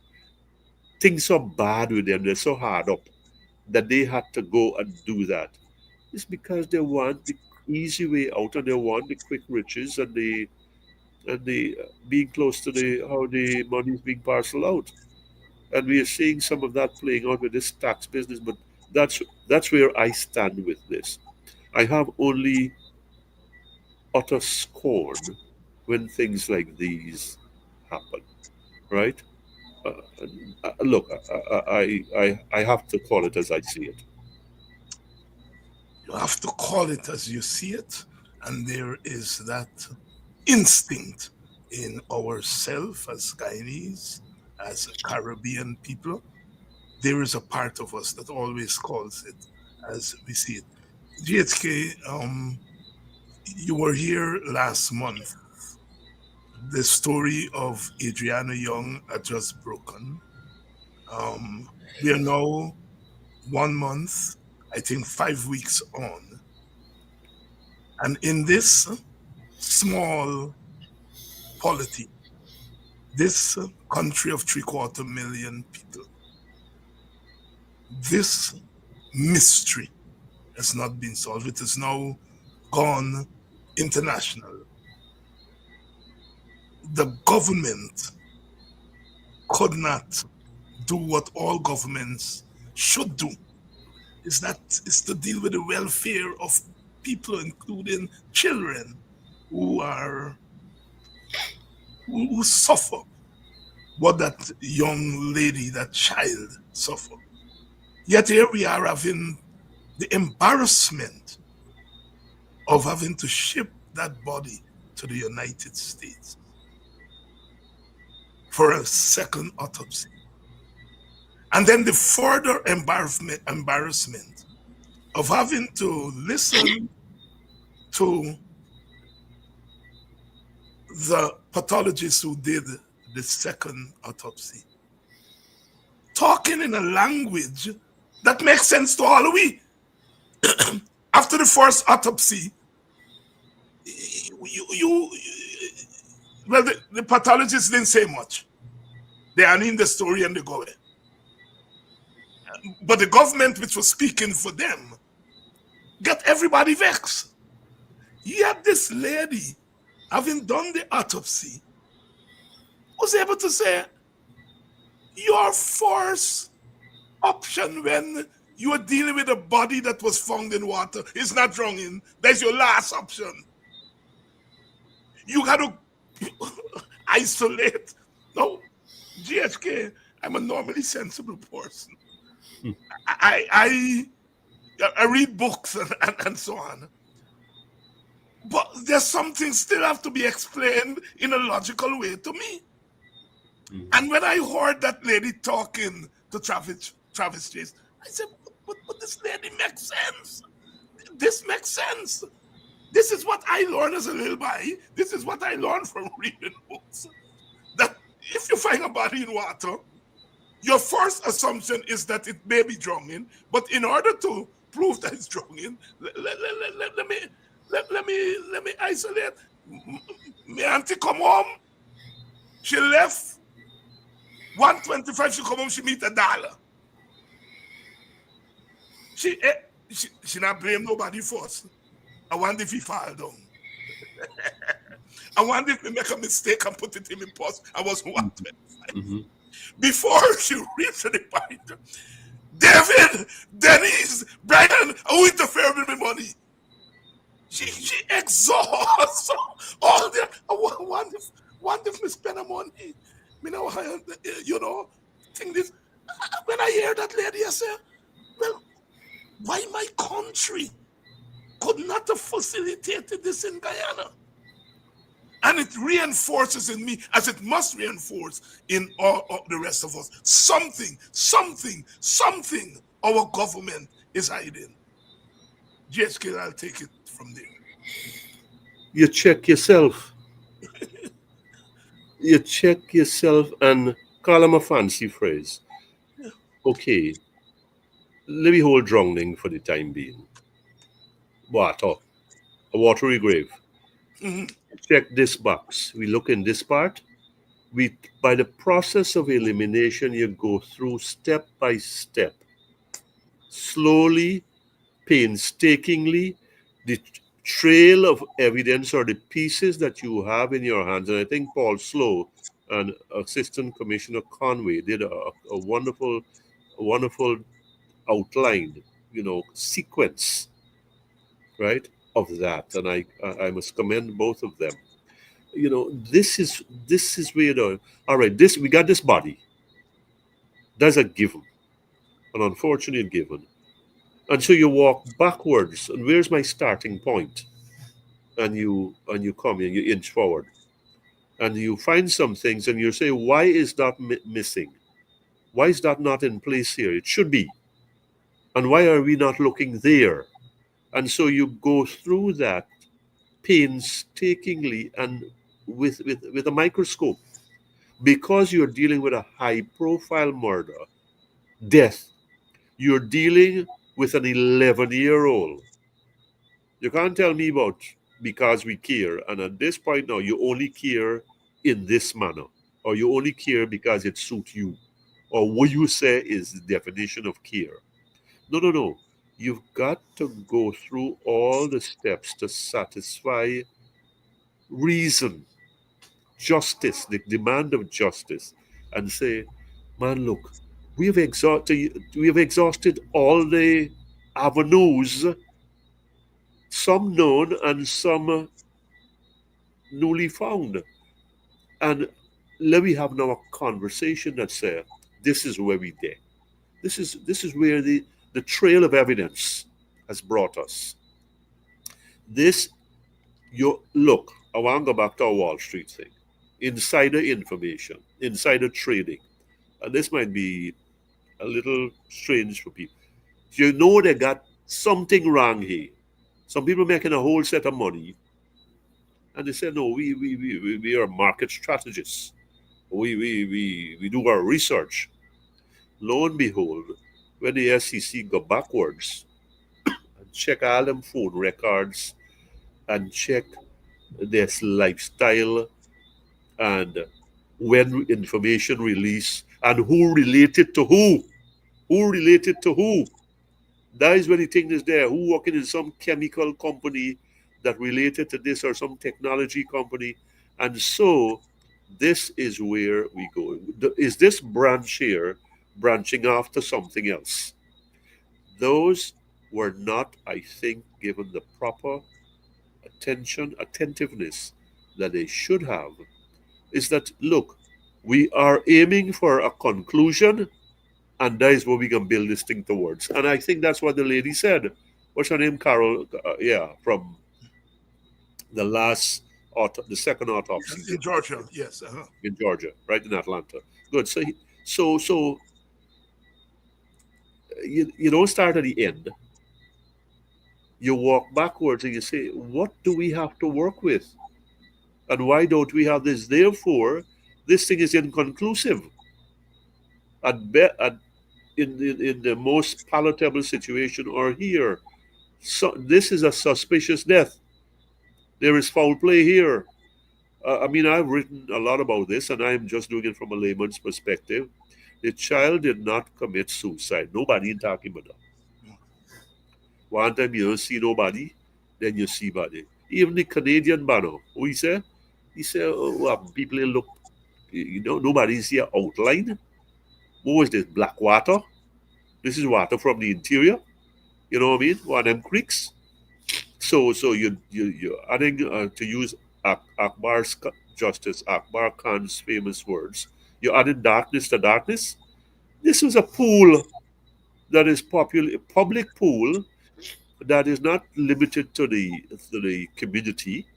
Things are bad with them. They're so hard up that they had to go and do that. It's because they want the easy way out, and they want the quick riches, and the being close to the how the money is being parceled out. And we are seeing some of that playing out with this tax business. But that's where I stand with this. I have only utter scorn when things like these happen, right? Look, I have to call it as I see it. You have to call it as you see it, and there is that instinct in ourselves as Guyanese, as Caribbean people. There is a part of us that always calls it as we see it. GHK, you were here last month. The story of Adriana Young had just broken. We are now 1 month, I think 5 weeks on. And in this small polity, this country of 750,000 people, this mystery has not been solved. It has now gone international. The government could not do what all governments should do. Is to deal with the welfare of people, including children who suffer what that young lady, that child suffered. Yet here we are having the embarrassment of having to ship that body to the United States for a second autopsy. And then the further embarrassment of having to listen to the pathologist who did the second autopsy talking in a language that makes sense to all of we. After the first autopsy, the pathologist didn't say much. They are in the story and they go away. But the government, which was speaking for them, got everybody vexed. Yet this lady, having done the autopsy, was able to say, your first option when you are dealing with a body that was found in water is not drowning. That's your last option. You got to isolate. No, GHK, I'm a normally sensible person. I read books and so on. But there's something still have to be explained in a logical way to me. And when I heard that lady talking to Travis Chase, I said, but this lady makes sense. This makes sense. This is what I learned as a little boy. This is what I learned from reading books. That if you find a body in water, your first assumption is that it may be drowning. But in order to prove that it's drowning, let me isolate. My auntie come home. She left 125. She come home. She meet $1. She not blame nobody first. I wonder if he fall down. I wonder if we make a mistake and put it in my purse. I was 125. Mm-hmm. Before she reached the point, David, Dennis, Brian, who interfere with my money? She exhausts all the. I wonder if me spend the money. Me know, think this. When I hear that lady, I say, well, why my country could not have facilitated this in Guyana? And it reinforces in me, as it must reinforce in all the rest of us. Something our government is hiding. GHK, I'll take it from there. You check yourself. You check yourself and call them a fancy phrase. Okay, let me hold drowning for the time being. Water, a watery grave. Mm-hmm. Check this box. We look in this part. By the process of elimination, you go through step by step, slowly, painstakingly, the trail of evidence or the pieces that you have in your hands. And I think Paul Slow and Assistant Commissioner Conway did a wonderful outline, sequence, right, of that. And I must commend both of them. This is where all right, we got this body. That's a given, an unfortunate given. And so you walk backwards, and where's my starting point? And you come and you inch forward, and you find some things, and you say, why is that missing? Why is that not in place here? It should be. And why are we not looking there? And so you go through that painstakingly and with a microscope, because you're dealing with a high-profile murder, death. You're dealing with an 11-year-old. You can't tell me about because we care, and at this point now, you only care in this manner, or you only care because it suits you, or what you say is the definition of care. No. You've got to go through all the steps to satisfy reason, justice, the demand of justice, and say, man, look, we have exhausted all the avenues, some known and some newly found. And let me have now a conversation that says, this is where we did. This is where the trail of evidence has brought us. Look, I want to go back to our Wall Street thing. Insider information, insider trading. And this might be a little strange for people. They got something wrong here. Some people making a whole set of money, and they say, no, we are market strategists. We do our research. Lo and behold, when the SEC go backwards and check all them phone records and check their lifestyle and when information released and who related to who. That is when the thing is there. Who working in some chemical company that related to this or some technology company. And so this is where we go. Is this branch here branching off to something else? Those were not, I think, given the proper attentiveness that they should have. Is that, look, we are aiming for a conclusion, and that is what we can build this thing towards. And I think that's what the lady said. What's her name? Carol, from the second autopsy. In Georgia, yes. In Georgia, right in Atlanta. Good. So you don't start at the end. You walk backwards and you say, what do we have to work with? And why don't we have this? Therefore, this thing is inconclusive. In the most palatable situation or here. So this is a suspicious death. There is foul play here. I mean, I've written a lot about this, and I'm just doing it from a layman's perspective. The child did not commit suicide. Nobody in talking about that. One time you don't see nobody, then you see body. Even the Canadian banner, what he said? He said, oh, well, people look, nobody's here outline. What was this? Black water? This is water from the interior. You know what I mean? One of them creeks. So you're adding, to use Akbar's Justice Akbar Khan's famous words, you're adding darkness to darkness. This was a pool that is public pool that is not limited to the community.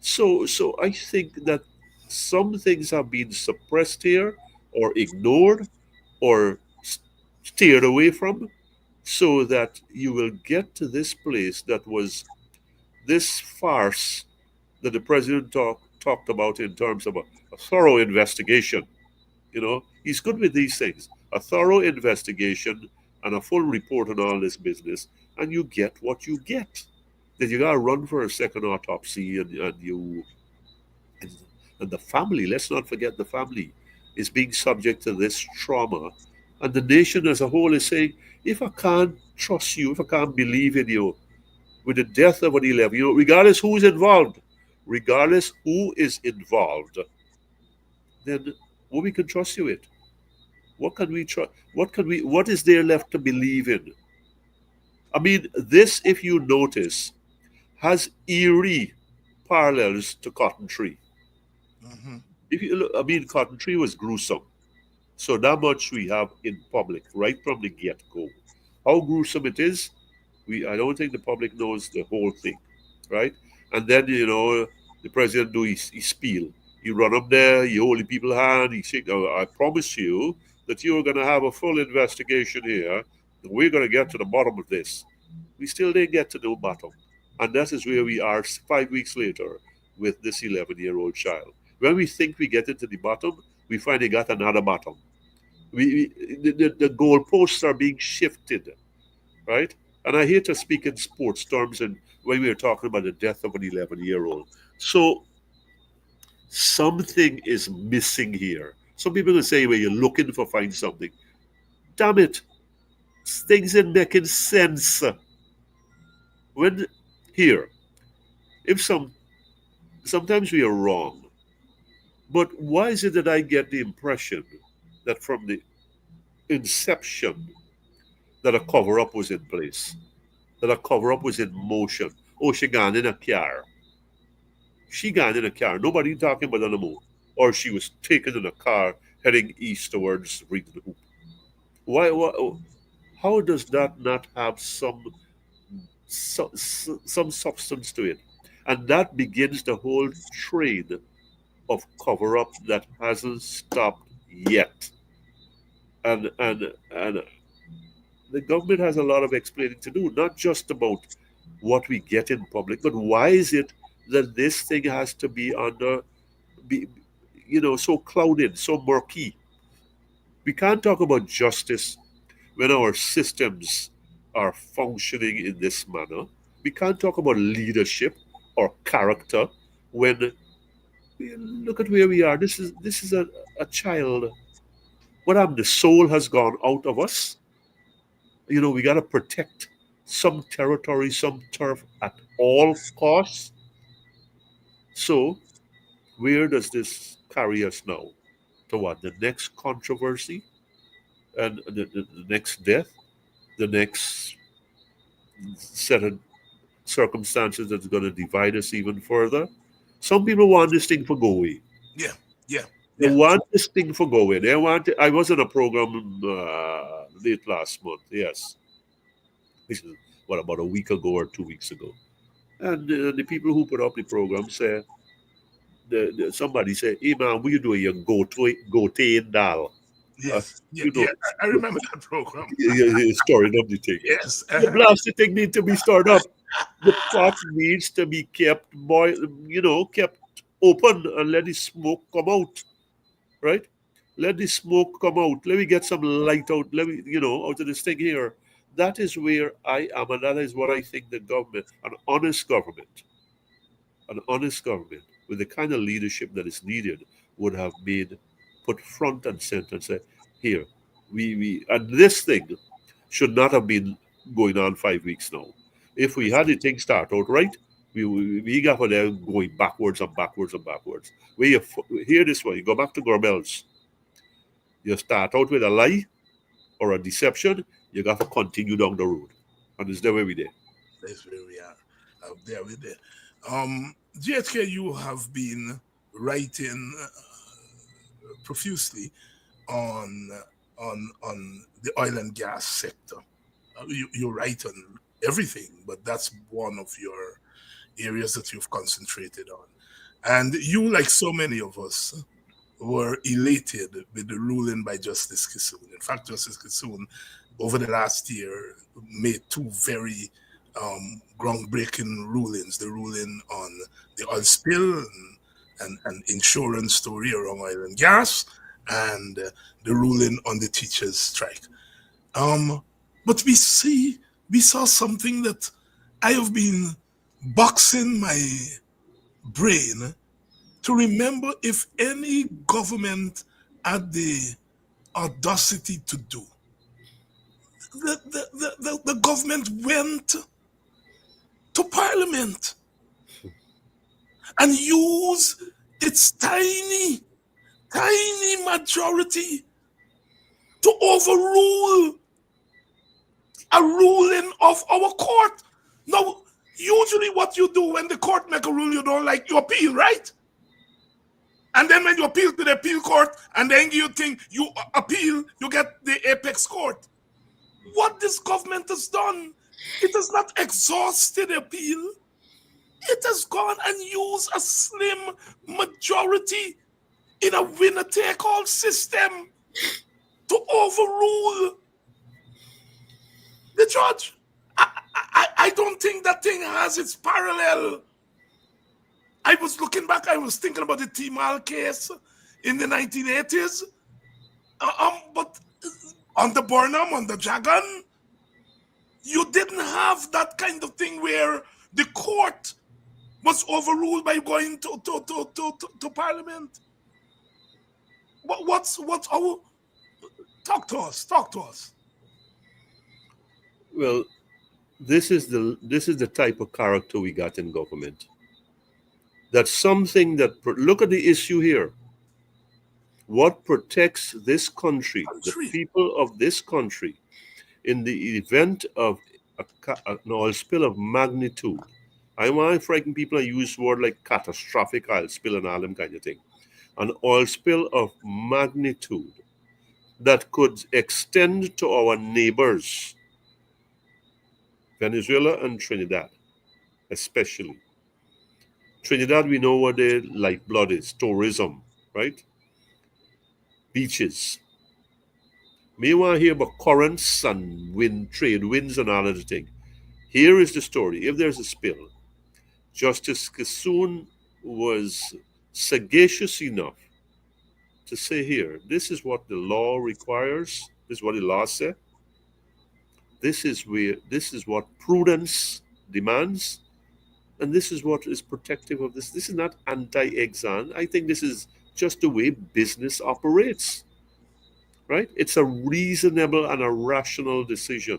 So I think that some things have been suppressed here or ignored or steered away from, so that you will get to this place that was this farce that the president talked about in terms of a thorough investigation. He's good with these things. A thorough investigation and a full report on all this business, and you get what you get. Then you gotta run for a second autopsy, and the family, let's not forget the family, is being subject to this trauma. And the nation as a whole is saying, if I can't trust you, if I can't believe in you, with the death of an 11-year-old, regardless who is involved, then what we can trust you with? What can we trust? What is there left to believe in? I mean, this, if you notice, has eerie parallels to Cotton Tree. Mm-hmm. If you look, I mean, Cotton Tree was gruesome. So that much we have in public, right from the get-go. How gruesome it is, I don't think the public knows the whole thing, right? And then, the president do his spiel. You run up there, you hold the people's hand, he say, oh, I promise you that you're going to have a full investigation here. And we're going to get to the bottom of this. We still didn't get to the bottom. And that is where we are 5 weeks later with this 11-year-old child. When we think we get into the bottom, we finally got another bottom. The goalposts are being shifted, right? And I hate to speak in sports terms and when we were talking about the death of an 11-year-old. So something is missing here. Some people will say, well, you're looking for find something. Damn it. Things ain't making sense. When here, sometimes we are wrong. But why is it that I get the impression that from the inception that a cover-up was in place, that a cover-up was in motion? Oh, she gone in a car. She gone in a car. Nobody talking about that anymore. Or she was taken in a car heading east towards Reed the Hoop. Why? How does that not have some substance to it? And that begins the whole train of cover-up that hasn't stopped yet. And the government has a lot of explaining to do, not just about what we get in public, but why is it that this thing has to be so clouded, so murky? We can't talk about justice when our systems are functioning in this manner. We can't talk about leadership or character when look at where we are. This is a child. What happened? The soul has gone out of us. We got to protect some territory, some turf at all costs. So, where does this carry us now? To what? The next controversy? And the next death? The next set of circumstances that's going to divide us even further? Some people want this thing for go away. Yeah. They want this thing for go away. They want it. I was in a program late last month. Yes. This is about a week ago or 2 weeks ago. And the people who put up the program say, somebody said, hey man, what you doing? You go to Dal. Yes. Yeah, You yeah. know, I remember that program. storing up the thing. Yes. The blasted thing need to be stirred up. The pot needs to be kept kept open and let the smoke come out. Right? Let the smoke come out. Let me get some light out. Let me, out of this thing here. That is where I am, and that is what I think the government, an honest government with the kind of leadership that is needed would have been put front and center and say, here, we and this thing should not have been going on 5 weeks now. If we had the thing start out right, we got for them going backwards and backwards and backwards. Where you hear this one, you go back to Gorbels. You start out with a lie or a deception, you got to continue down the road. And it's there every day. That's where we are. There with it. GHK, you have been writing profusely on the oil and gas sector. You write on everything, but that's one of your areas that you've concentrated on. And you, like so many of us, were elated with the ruling by Justice Kissoon. In fact, Justice Kissoon, over the last year, made two very groundbreaking rulings. The ruling on the oil spill and insurance story around oil and gas, and the ruling on the teachers' strike. But we saw something that I have been boxing my brain to remember if any government had the audacity to do. The government went to Parliament and used its tiny majority to overrule a ruling of our court. Now, usually what you do when the court make a rule you don't like, you appeal, right? And then when you appeal to the appeal court and then you think you appeal, you get the apex court. What this government has done, it has not exhausted appeal. It has gone and used a slim majority in a winner-take-all system to overrule the judge. I don't think that thing has its parallel. I was looking back, I was thinking about the T-Mal case in the 1980s. But on the Burnham, on the Dragon, you didn't have that kind of thing where the court was overruled by going to Parliament. What's our... Talk to us. Well, this is the type of character we got in government. That's something that look at the issue here. What protects this country, the people of this country, in the event of an oil spill of magnitude? I want to frighten people and use word like catastrophic oil spill and all them kind of thing. An oil spill of magnitude that could extend to our neighbors, Venezuela and Trinidad, especially. Trinidad, we know what their lifeblood is, tourism, right? Beaches. May want to hear about currents and trade winds and all of the thing. Here is the story. If there's a spill, Justice Kissoon was sagacious enough to say here, this is what the law requires, this is what the law said, this is what prudence demands, and this is what is protective of this. This is not anti-exan. I think this is just the way business operates, right? It's a reasonable and a rational decision.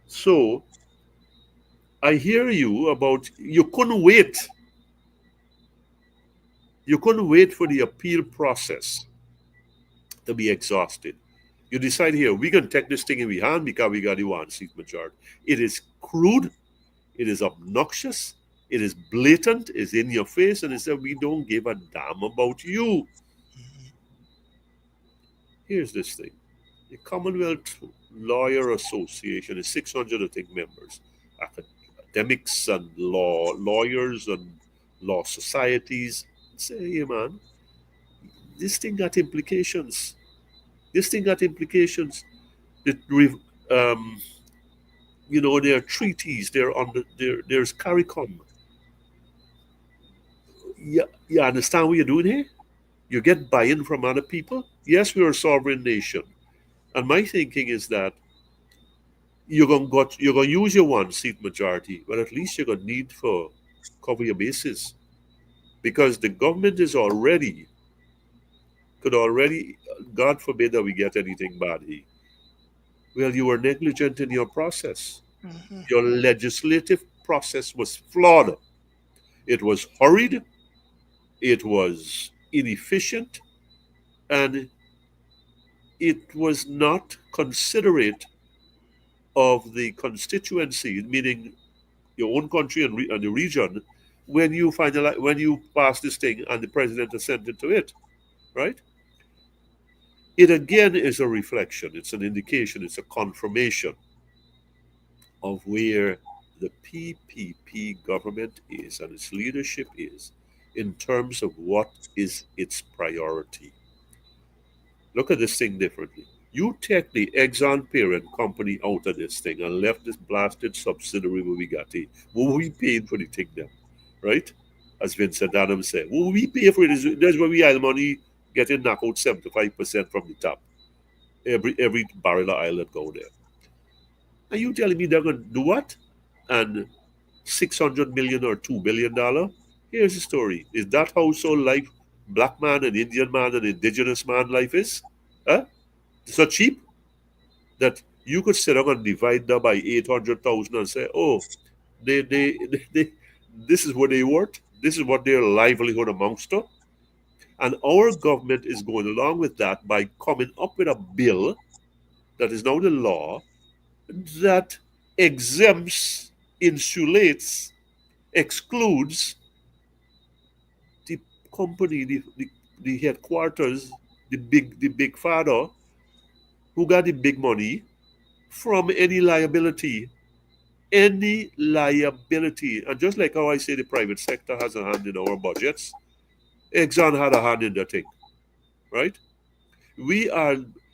So I hear you about you couldn't wait. You couldn't wait for the appeal process to be exhausted. You decide here, we can take this thing in our hand because we got the one seat majority. It is crude. It is obnoxious. It is blatant. It's in your face. And it's that we don't give a damn about you. Here's this thing. The Commonwealth Lawyer Association is 600, I think, members. Academics and lawyers and law societies. Say, hey, man, this thing got implications. This thing got implications. That there are treaties. There's CARICOM. You understand what you're doing here? You get buy-in from other people. Yes, we're a sovereign nation, and my thinking is that you're gonna use your one seat majority, but at least you're gonna need for cover your bases, because the government could already, God forbid that we get anything bad here. Well, you were negligent in your process. Your legislative process was flawed. It was hurried. It was inefficient, and it was not considerate of the constituency, meaning your own country and the region, when you pass this thing and the president assented to it, right? It again is a reflection. It's an indication. It's a confirmation of where the PPP government is and its leadership is in terms of what is its priority. Look at this thing differently. You take the Exxon parent company out of this thing and left this blasted subsidiary where we got it. What we paid for the thing then, right? As Vincent Adams said, what we pay for it is that's where we have money getting knocked out 75% from the top. Every barrel of oil that go there. And you telling me they're gonna do what? And 600 million or $2 billion? Here's the story. Is that how so life, black man and Indian man and indigenous man life is? Huh? So cheap that you could sit down and divide that by 800,000 and say, oh, they this is what they worth. This is what their livelihood amounts to. And our government is going along with that by coming up with a bill that is now the law that exempts, insulates, excludes the company, the headquarters, the big father who got the big money from any liability. Any liability. And just like how I say the private sector has a hand in our budgets, Exxon had a hand in the thing, right?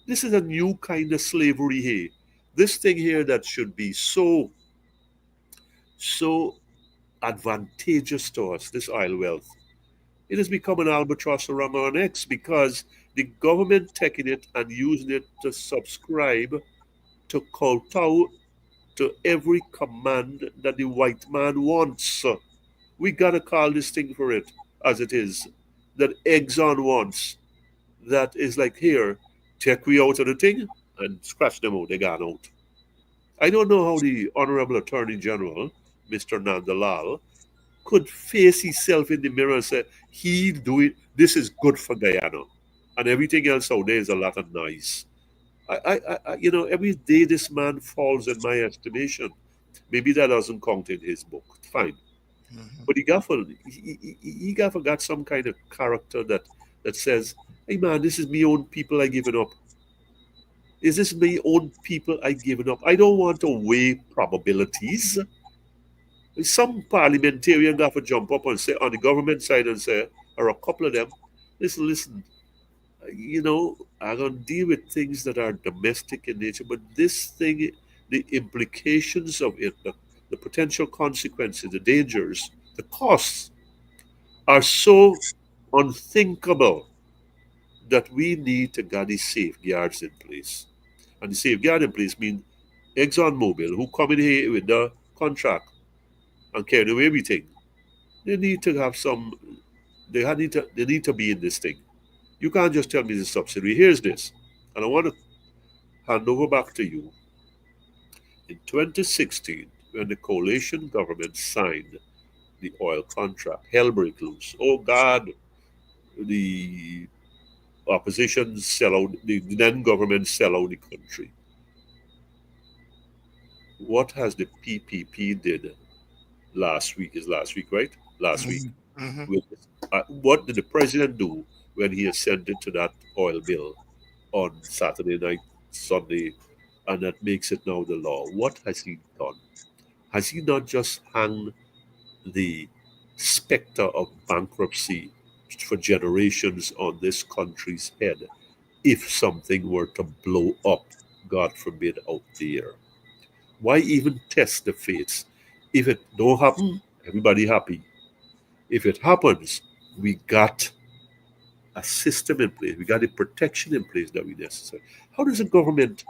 This is a new kind of slavery here. This thing here that should be so advantageous to us, this oil wealth, it has become an albatross around our necks because the government taking it and using it to subscribe to kowtow to every command that the white man wants. We gotta call this thing for it as it is, that Exxon wants. That is like, here, take we out of the thing and scratch them out, they gone out. I don't know how the Honorable Attorney General, Mr. Nandalal, could face himself in the mirror and say, he do it, this is good for Guyana. And everything else out there is a lot of noise. Every day this man falls in my estimation. Maybe that doesn't count in his book. Fine. But he got some kind of character that says, hey man, this is me own people I given up. Is this my own people I given up? I don't want to weigh probabilities. Some parliamentarian got to jump up and say on the government side and say, or a couple of them, listen, I'm going to deal with things that are domestic in nature, but this thing, the implications of it, the potential consequences, the dangers, the costs are so unthinkable that we need to get these safeguards in place. And the safeguard in place means ExxonMobil, who come in here with the contract and carry away everything, they need to have they need to be in this thing. You can't just tell me the subsidy. Here's this. And I want to hand over back to you. In 2016, when the coalition government signed the oil contract, hell break loose. Oh God, the opposition sell out, the then government sell out the country. What has the PPP did last week, right? Last week. What did the president do when he assented to that oil bill on Saturday night, Sunday, and that makes it now the law? What has he done? Has he not just hung the specter of bankruptcy for generations on this country's head? if something were to blow up, God forbid, out there? Why even test the fates? If it don't happen, everybody happy. If it happens, we got a system in place. We got a protection in place that we necessary. How does the government?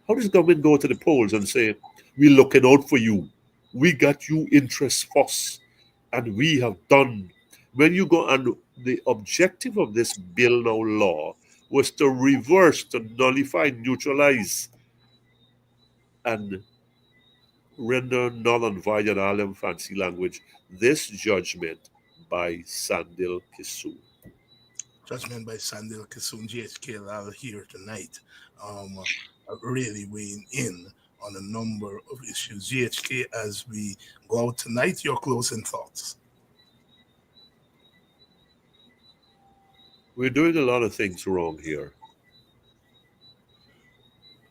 How does government go to the polls and say, "We're looking out for you. We got you interests first, and we have done." When you go and the objective of this bill now law was to reverse, to nullify, neutralize, and render null and void in all them fancy language this judgment by Sandil Kisu. Judgment by Sandil Kissoon, GHK Lall here tonight, really weighing in on a number of issues. GHK, as we go out tonight, your closing thoughts. We're doing a lot of things wrong here.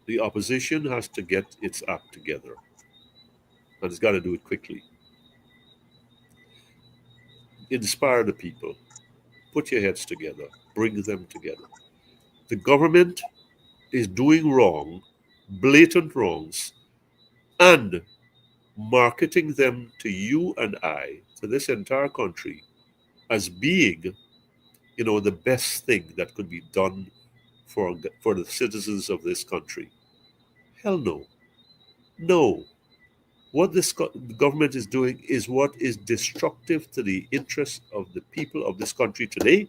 The opposition has to get its act together, and it's got to do it quickly. Inspire the people. Put your heads together. Bring them together. The government is doing wrong, blatant wrongs, and marketing them to you and I, to this entire country, as being, the best thing that could be done for the citizens of this country. Hell no. No. What this government is doing is what is destructive to the interests of the people of this country today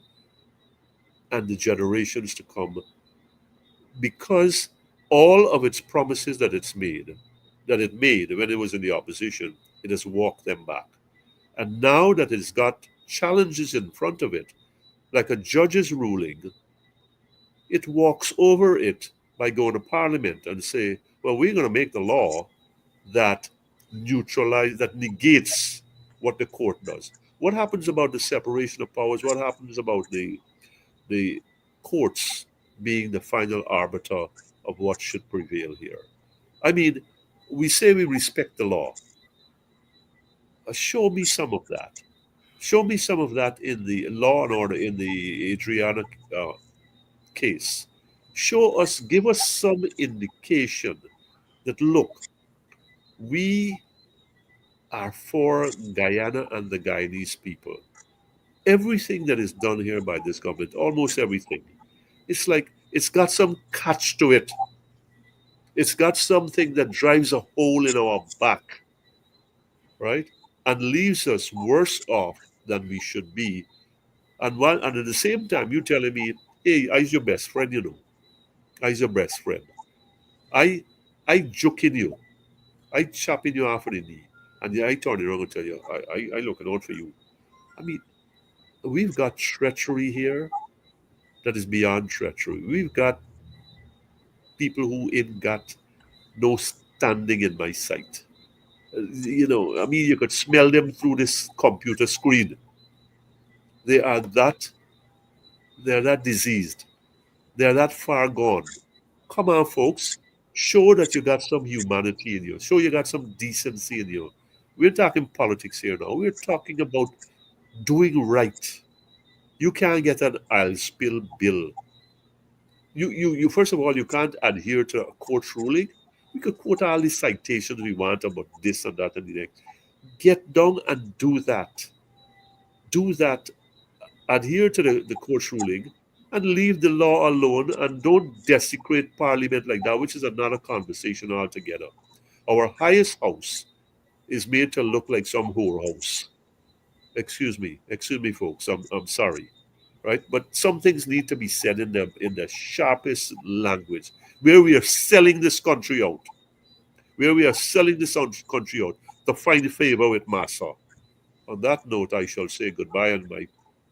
and the generations to come, because all of its promises that it made when it was in the opposition, it has walked them back. And now that it's got challenges in front of it, like a judge's ruling, it walks over it by going to Parliament and say, well, we're going to make the law that negates what the court does. What happens about the separation of powers? What happens about the courts being the final arbiter of what should prevail here? I mean, we say we respect the law. Show me some of that. Show me some of that in the law and order, in the Adriana case. Give us some indication that, look, we are for Guyana and the Guyanese people. Everything that is done here by this government, almost everything, it's like it's got some catch to it. It's got something that drives a hole in our back, right? And leaves us worse off than we should be. And at the same time, you're telling me, hey, I's your best friend, I's your best friend. I joking you. I chopping you off of the knee. And I turn around and tell you, I looking out for you. I mean, we've got treachery here that is beyond treachery. We've got people who ain't got no standing in my sight. I mean, you could smell them through this computer screen. They're that diseased. They're that far gone. Come on, folks. Show that you got some humanity in you. Show you got some decency in you. We're talking politics here now. We're talking about doing right. You can't get an I'll spill bill. You first of all, you can't adhere to a court ruling. We could quote all the citations we want about this and that and the next. Get down and do that. Do that. Adhere to the court ruling and leave the law alone, and don't desecrate Parliament like that, which is another conversation altogether. Our highest house is made to look like some whorehouse. Excuse me, folks. I'm sorry, right? But some things need to be said in the sharpest language. Where we are selling this country out, to find favor with Massa. On that note, I shall say goodbye, and my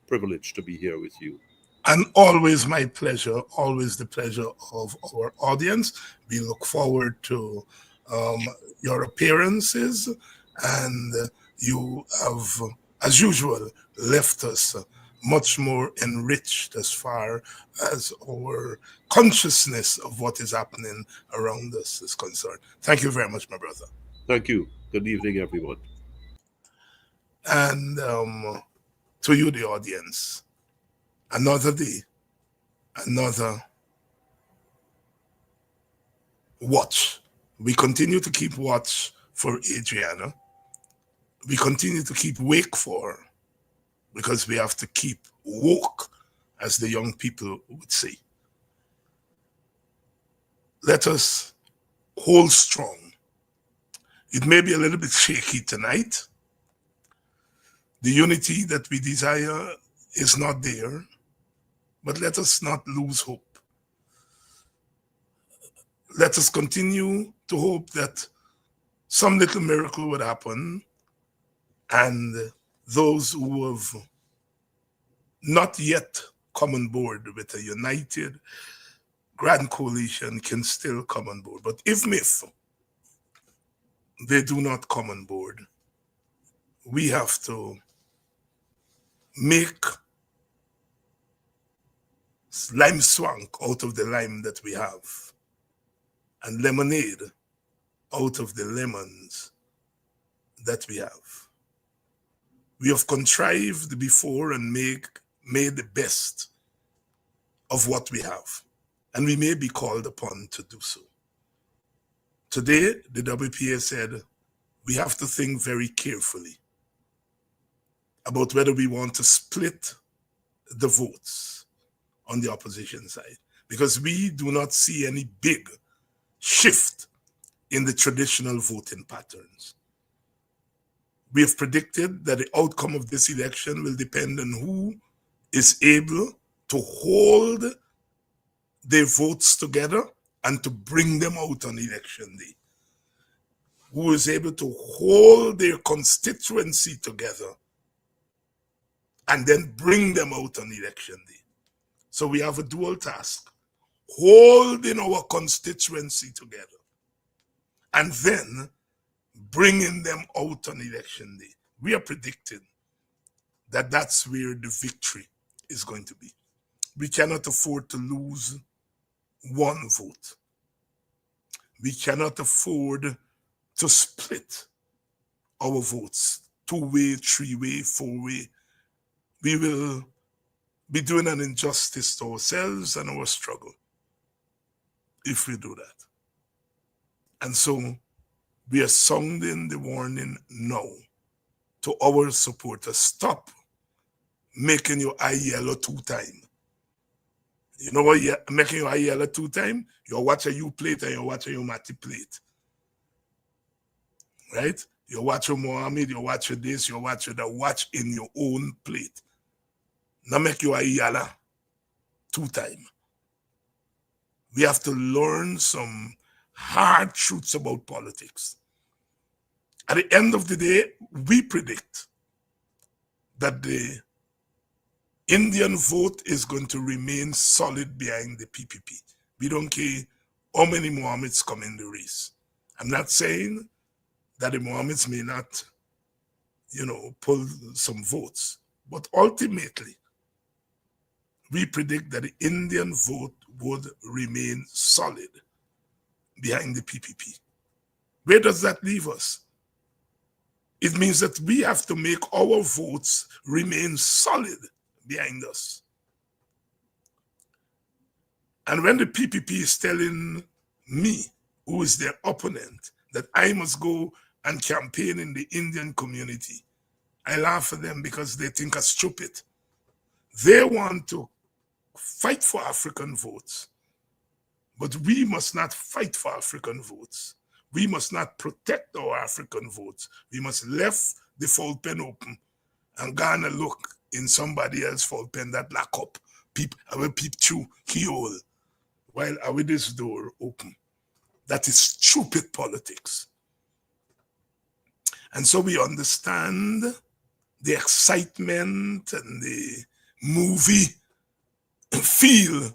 privilege to be here with you. And always my pleasure, always the pleasure of our audience. We look forward to your appearances, and you have, as usual, left us much more enriched as far as our consciousness of what is happening around us is concerned. Thank you very much, my brother. Thank you. Good evening, everyone. And to you, the audience, another day, another watch. We continue to keep watch for Adriana. We continue to keep wake for her, because we have to keep woke, as the young people would say. Let us hold strong. It may be a little bit shaky tonight. The unity that we desire is not there, but let us not lose hope. Let us continue to hope that some little miracle would happen, and those who have not yet come on board with a united grand coalition can still come on board. But if they do not come on board, we have to make lime swank out of the lime that we have, and lemonade out of the lemons that we have. We have contrived before and made the best of what we have, and we may be called upon to do so. Today, the WPA said we have to think very carefully about whether we want to split the votes on the opposition side, because we do not see any big shift in the traditional voting patterns. We have predicted that the outcome of this election will depend on who is able to hold their votes together and to bring them out on election day. Who is able to hold their constituency together and then bring them out on election day. So we have a dual task: holding our constituency together and then bringing them out on election day. We are predicting that that's where the victory is going to be. We cannot afford to lose one vote. We cannot afford to split our votes 2-way, 3-way, 4-way. We will be doing an injustice to ourselves and our struggle if we do that. And so we are sounding the warning now to our supporters: stop making your eye yellow 2 times. You know what? Making your eye yellow 2 times? You're watching you plate and you're watching your Matty plate. Right? You're watching Mohammed, you're watching this, you're watching that. Watch in your own plate. Now make your eye yellow 2 times. We have to learn some hard truths about politics. At the end of the day, we predict that the Indian vote is going to remain solid behind the PPP. We don't care how many Mohammeds come in the race. I'm not saying that the Mohammeds may not, pull some votes, but ultimately, we predict that the Indian vote would remain solid behind the PPP. Where does that leave us? It means that we have to make our votes remain solid behind us. And when the PPP is telling me, who is their opponent, that I must go and campaign in the Indian community, I laugh at them because they think I'm stupid. They want to fight for African votes, but we must not fight for African votes. We must not protect our African votes. We must left the foul pen open and go and look in somebody else's foul pen that lock up. I will peep through keyhole while I with this door open. That is stupid politics. And so we understand the excitement and the movie feel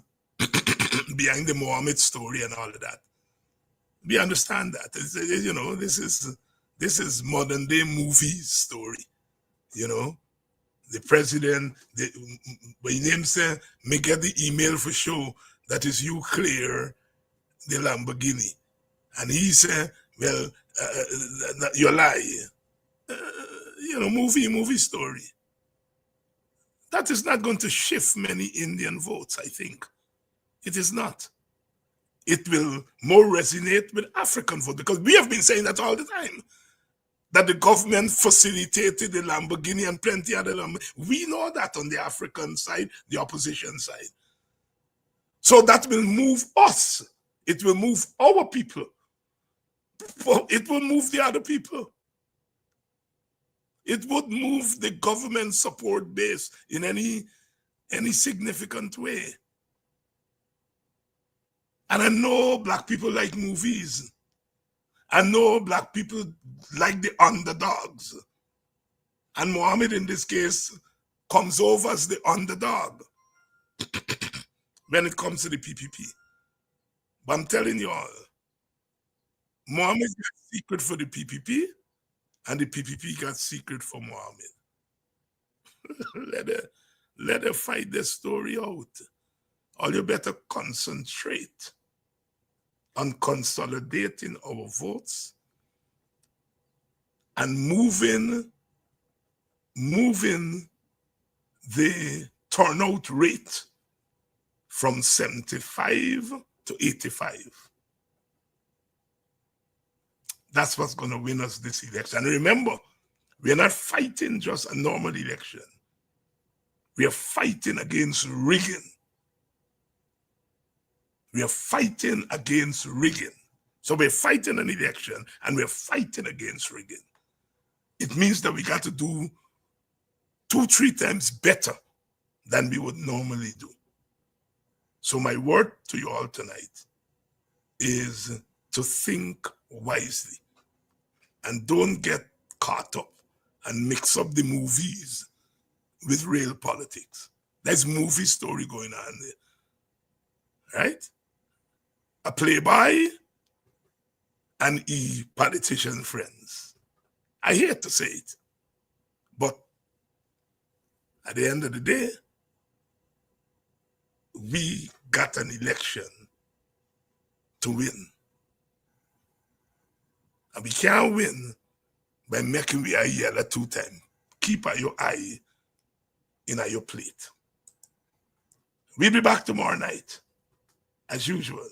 behind the Mohammed story and all of that. We understand that. This is modern day movie story. The president, when name say, me get the email for sure that is you clear the Lamborghini. And he said, well, you lie. Movie story. That is not going to shift many Indian votes, I think. It is not. it will more resonate with African vote, because we have been saying that all the time, that the government facilitated the Lamborghini and plenty other Lamborghini. We know that on the African side, the opposition side. So that will move us. It will move our people. It will move the other people. It would move the government support base in any significant way. And I know black people like movies. I know black people like the underdogs. And Mohammed, in this case, comes over as the underdog when it comes to the PPP. But I'm telling you all, Mohammed got secret for the PPP, and the PPP got secret for Mohammed. let her fight the story out. All you better concentrate on consolidating our votes and moving the turnout rate from 75 to 85. That's what's going to win us this election. And remember, we're not fighting just a normal election. We are fighting against rigging. We are fighting against rigging. So we're fighting an election and we're fighting against rigging. It means that we got to do 2-3 times better than we would normally do. So my word to you all tonight is to think wisely and don't get caught up and mix up the movies with real politics. There's movie story going on there, right? A playboy and politician friends. I hate to say it, but at the end of the day, we got an election to win. And we can't win by making we eye yellow 2 times. Keep your eye in your plate. We'll be back tomorrow night, as usual,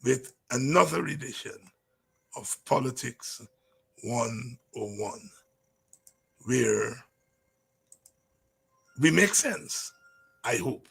with another edition of Politics 101, where we make sense, I hope.